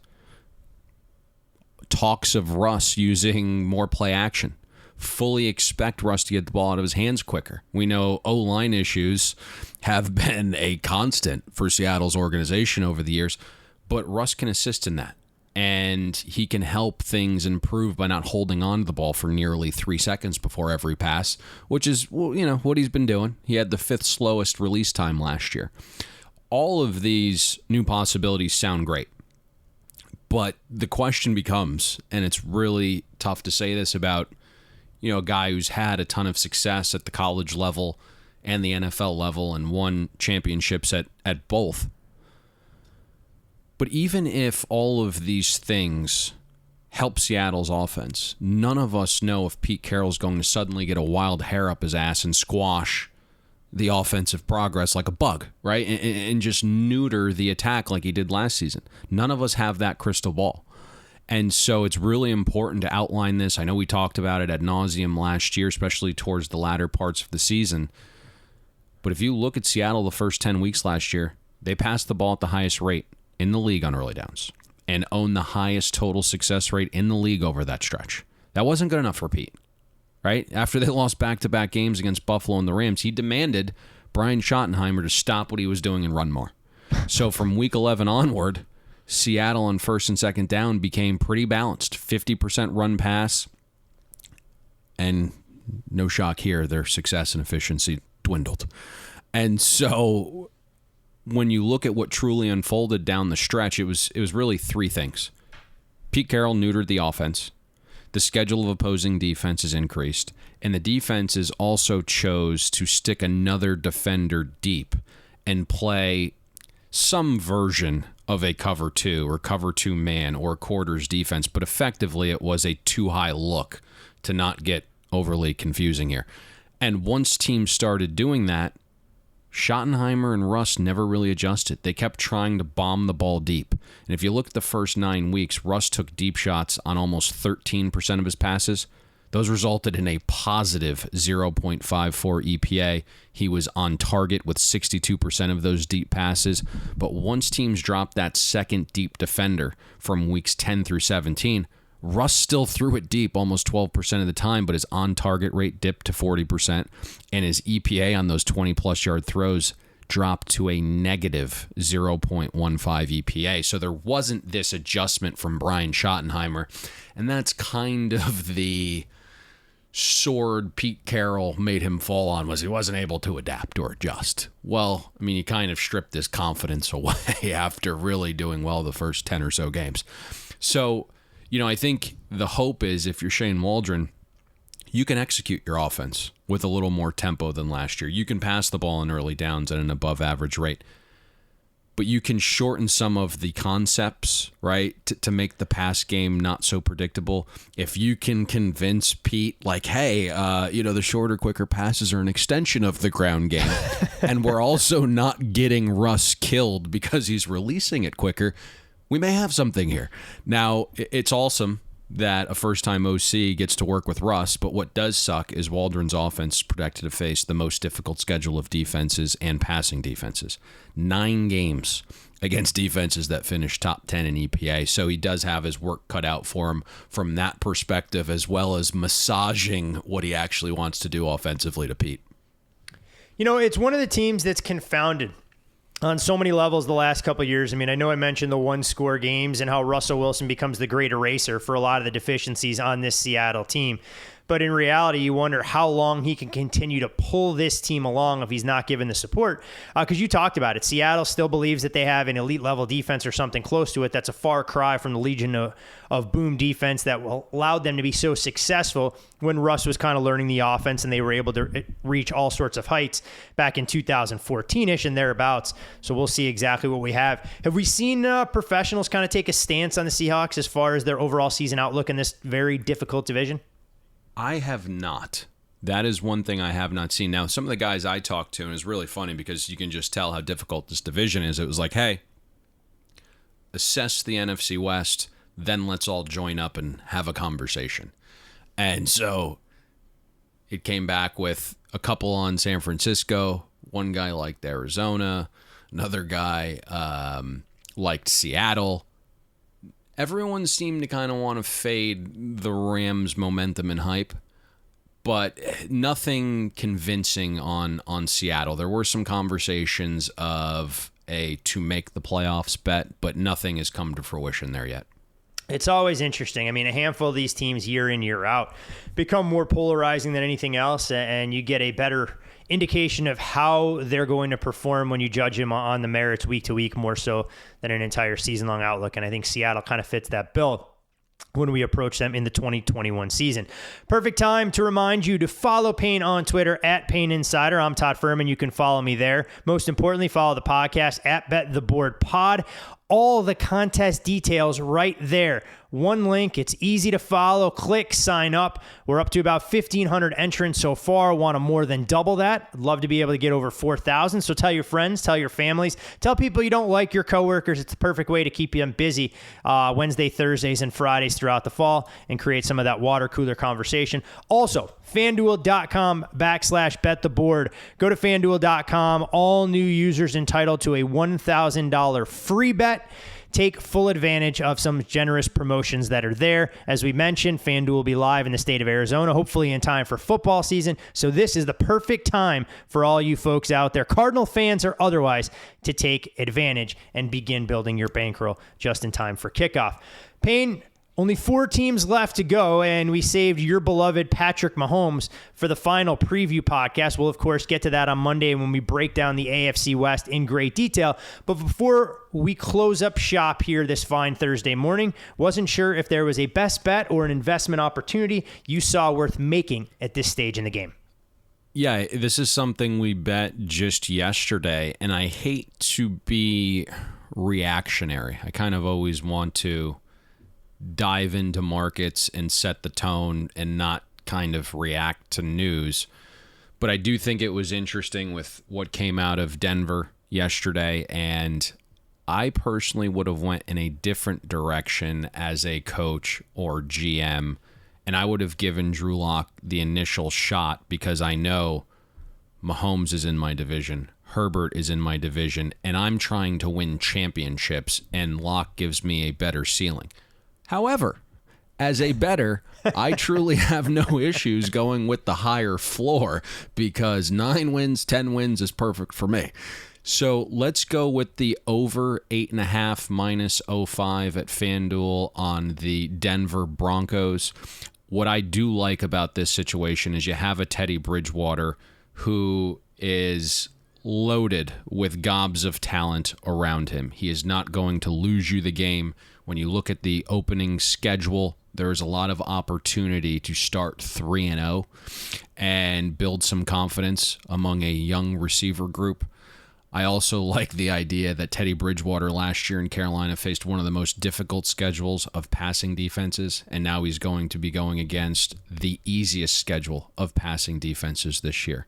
Talks of Russ using more play action. Fully expect Russ to get the ball out of his hands quicker. We know O-line issues have been a constant for Seattle's organization over the years, but Russ can assist in that. And he can help things improve by not holding on to the ball for nearly 3 seconds before every pass, which is, what he's been doing. He had the 5th slowest release time last year. All of these new possibilities sound great. But the question becomes, and it's really tough to say this about, a guy who's had a ton of success at the college level and the NFL level and won championships at both. But even if all of these things help Seattle's offense, none of us know if Pete Carroll's going to suddenly get a wild hair up his ass and squash the offensive progress like a bug, right? And just neuter the attack like he did last season. None of us have that crystal ball. And so it's really important to outline this. I know we talked about it ad nauseum last year, especially towards the latter parts of the season. But if you look at Seattle the first 10 weeks last year, they passed the ball at the highest rate in the league on early downs and own the highest total success rate in the league over that stretch. That wasn't good enough for Pete, right? After they lost back-to-back games against Buffalo and the Rams, he demanded Brian Schottenheimer to stop what he was doing and run more. So from week 11 onward, Seattle on first and second down became pretty balanced. 50% run pass, and no shock here, their success and efficiency dwindled. And so when you look at what truly unfolded down the stretch, it was really 3 things. Pete Carroll neutered the offense. The schedule of opposing defenses increased. And the defenses also chose to stick another defender deep and play some version of a cover 2 or cover 2 man or quarters defense. But effectively, it was a too high look, to not get overly confusing here. And once teams started doing that, Schottenheimer and Russ never really adjusted. They kept trying to bomb the ball deep. And if you look at the first 9 weeks, Russ took deep shots on almost 13% of his passes. Those resulted in a positive 0.54 EPA. He was on target with 62% of those deep passes. But once teams dropped that second deep defender from weeks 10 through 17, Russ still threw it deep almost 12% of the time, but his on-target rate dipped to 40%, and his EPA on those 20-plus yard throws dropped to a negative 0.15 EPA. So there wasn't this adjustment from Brian Schottenheimer, and that's kind of the sword Pete Carroll made him fall on, was he wasn't able to adapt or adjust. Well, I mean, he kind of stripped his confidence away after really doing well the first 10 or so games. So I think the hope is, if you're Shane Waldron, you can execute your offense with a little more tempo than last year. You can pass the ball in early downs at an above average rate. but you can shorten some of the concepts, right, to make the pass game not so predictable. If you can convince Pete, like, hey, the shorter, quicker passes are an extension of the ground game, and we're also not getting Russ killed because he's releasing it quicker, we may have something here. Now, it's awesome that a first-time OC gets to work with Russ, but what does suck is Waldron's offense is projected to face the most difficult schedule of defenses and passing defenses. 9 games against defenses that finish top 10 in EPA, so he does have his work cut out for him from that perspective, as well as massaging what he actually wants to do offensively to Pete. It's one of the teams that's confounded on so many levels the last couple of years. I mean, I know I mentioned the one-score games and how Russell Wilson becomes the great eraser for a lot of the deficiencies on this Seattle team. But in reality, you wonder how long he can continue to pull this team along if he's not given the support. Because you talked about it. Seattle still believes that they have an elite-level defense or something close to it. That's a far cry from the Legion of Boom defense that allowed them to be so successful when Russ was kind of learning the offense and they were able to reach all sorts of heights back in 2014-ish and thereabouts. So we'll see exactly what we have. Have we seen professionals kind of take a stance on the Seahawks as far as their overall season outlook in this very difficult division? I have not. That is one thing I have not seen. Now, some of the guys I talked to, and it's really funny because you can just tell how difficult this division is. It was like, hey, assess the NFC West, then let's all join up and have a conversation. And so it came back with a couple on San Francisco. One guy liked Arizona. Another guy liked Seattle. Everyone seemed to kind of want to fade the Rams' momentum and hype, but nothing convincing on Seattle. There were some conversations of a to make the playoffs bet, but nothing has come to fruition there yet. It's always interesting. I mean, a handful of these teams year in, year out become more polarizing than anything else, and you get a better indication of how they're going to perform when you judge them on the merits week to week more so than an entire season-long outlook. And I think Seattle kind of fits that bill when we approach them in the 2021 season. Perfect time to remind you to follow Payne on Twitter at Payne Insider. I'm Todd Furman. You can follow me there. Most importantly, follow the podcast at Bet the Board Pod. All the contest details right there. One link. It's easy to follow. Click, sign up. We're up to about 1,500 entrants so far. Want to more than double that. I'd love to be able to get over 4,000. So tell your friends, tell your families, tell people you don't like, your coworkers. It's the perfect way to keep them busy Wednesday, Thursdays, and Fridays throughout the fall and create some of that water cooler conversation. Also, FanDuel.com/bettheboard. Go to FanDuel.com. All new users entitled to a $1,000 free bet. Take full advantage of some generous promotions that are there. As we mentioned, FanDuel will be live in the state of Arizona, hopefully in time for football season. So this is the perfect time for all you folks out there, Cardinal fans or otherwise, to take advantage and begin building your bankroll just in time for kickoff. Payne, only 4 teams left to go, and we saved your beloved Patrick Mahomes for the final preview podcast. We'll, of course, get to that on Monday when we break down the AFC West in great detail. But before we close up shop here this fine Thursday morning, wasn't sure if there was a best bet or an investment opportunity you saw worth making at this stage in the game. Yeah, this is something we bet just yesterday, and I hate to be reactionary. I kind of always want to dive into markets and set the tone and not kind of react to news. But I do think it was interesting with what came out of Denver yesterday, and I personally would have went in a different direction as a coach or GM, and I would have given Drew Lock the initial shot because I know Mahomes is in my division, Herbert is in my division, and I'm trying to win championships, and Lock gives me a better ceiling. However, as a bettor, I truly have no issues going with the higher floor because 9 wins, 10 wins is perfect for me. So let's go with the over 8.5 minus 0.5 at FanDuel on the Denver Broncos. What I do like about this situation is you have a Teddy Bridgewater who is loaded with gobs of talent around him. He is not going to lose you the game. When you look at the opening schedule, there is a lot of opportunity to start 3-0 and build some confidence among a young receiver group. I also like the idea that Teddy Bridgewater last year in Carolina faced one of the most difficult schedules of passing defenses, and now he's going to be going against the easiest schedule of passing defenses this year.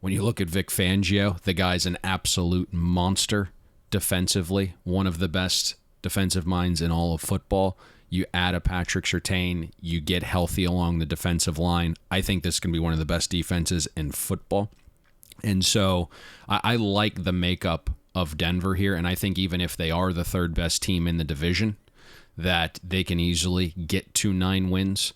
When you look at Vic Fangio, the guy's an absolute monster defensively, one of the best defensive minds in all of football. You add a Patrick Surtain, you get healthy along the defensive line. I think this is going to be one of the best defenses in football. And so I like the makeup of Denver here, and I think even if they are the third best team in the division, that they can easily get to 9 wins.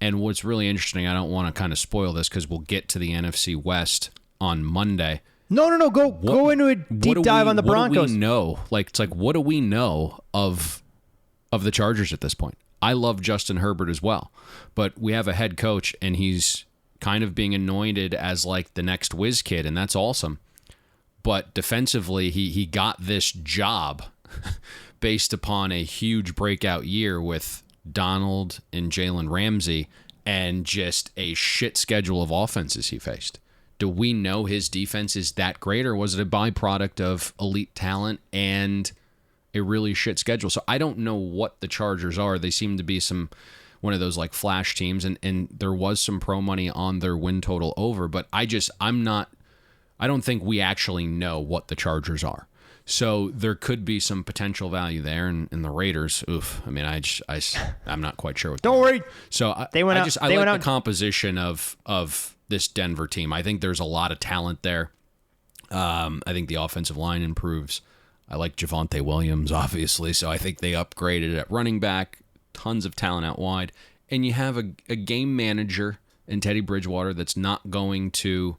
And what's really interesting, I don't want to kind of spoil this because we'll get to the NFC West on Monday. No. Go into a deep dive on the Broncos. What do we know? What do we know of the Chargers at this point? I love Justin Herbert as well, but we have a head coach, and he's kind of being anointed as like the next whiz kid, and that's awesome. But defensively, he got this job based upon a huge breakout year with Donald and Jalen Ramsey and just a shit schedule of offenses he faced. Do we know his defense is that great, or was it a byproduct of elite talent and a really shit schedule? So I don't know what the Chargers are. They seem to be one of those like flash teams, and there was some pro money on their win total over, but I don't think we actually know what the Chargers are. So there could be some potential value there, and the Raiders, I'm not quite sure what. Don't worry. So I like the composition of this Denver team. I think there's a lot of talent there. I think the offensive line improves. I like Javonte Williams, obviously, so I think they upgraded at running back. Tons of talent out wide, and you have a game manager in Teddy Bridgewater that's not going to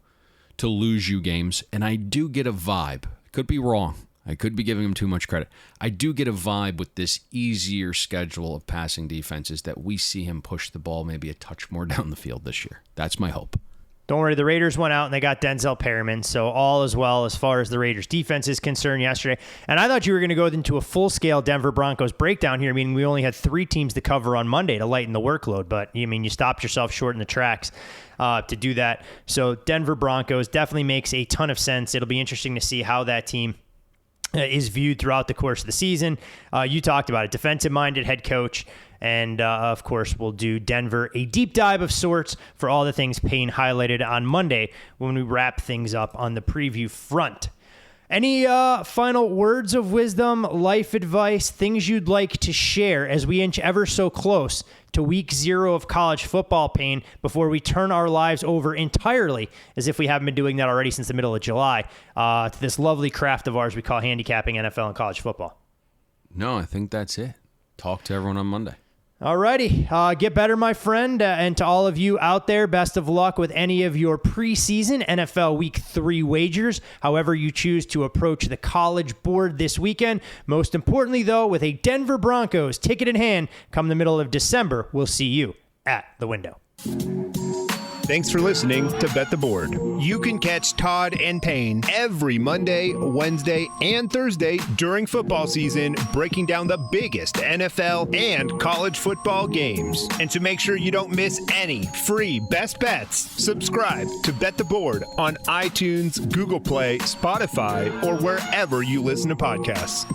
lose you games. And I do get a vibe. Could be wrong. I could be giving him too much credit. I do get a vibe with this easier schedule of passing defenses that we see him push the ball maybe a touch more down the field this year. That's my hope. Don't worry, the Raiders went out and they got Denzel Perryman, so all is well as far as the Raiders' defense is concerned yesterday. And I thought you were going to go into a full-scale Denver Broncos breakdown here. I mean, we only had 3 teams to cover on Monday to lighten the workload, but you stopped yourself short in the tracks to do that. So Denver Broncos definitely makes a ton of sense. It'll be interesting to see how that team is viewed throughout the course of the season. You talked about it, defensive-minded head coach. And, of course, we'll do Denver a deep dive of sorts for all the things Payne highlighted on Monday when we wrap things up on the preview front. Any final words of wisdom, life advice, things you'd like to share as we inch ever so close to week 0 of college football, Payne, before we turn our lives over entirely, as if we haven't been doing that already since the middle of July, to this lovely craft of ours we call handicapping NFL and college football? No, I think that's it. Talk to everyone on Monday. Alrighty, get better, my friend, and to all of you out there, best of luck with any of your preseason NFL Week 3 wagers, however you choose to approach the college board this weekend. Most importantly, though, with a Denver Broncos ticket in hand come the middle of December, we'll see you at the window. Thanks for listening to Bet the Board. You can catch Todd and Payne every Monday, Wednesday, and Thursday during football season, breaking down the biggest NFL and college football games. And to make sure you don't miss any free best bets, subscribe to Bet the Board on iTunes, Google Play, Spotify, or wherever you listen to podcasts.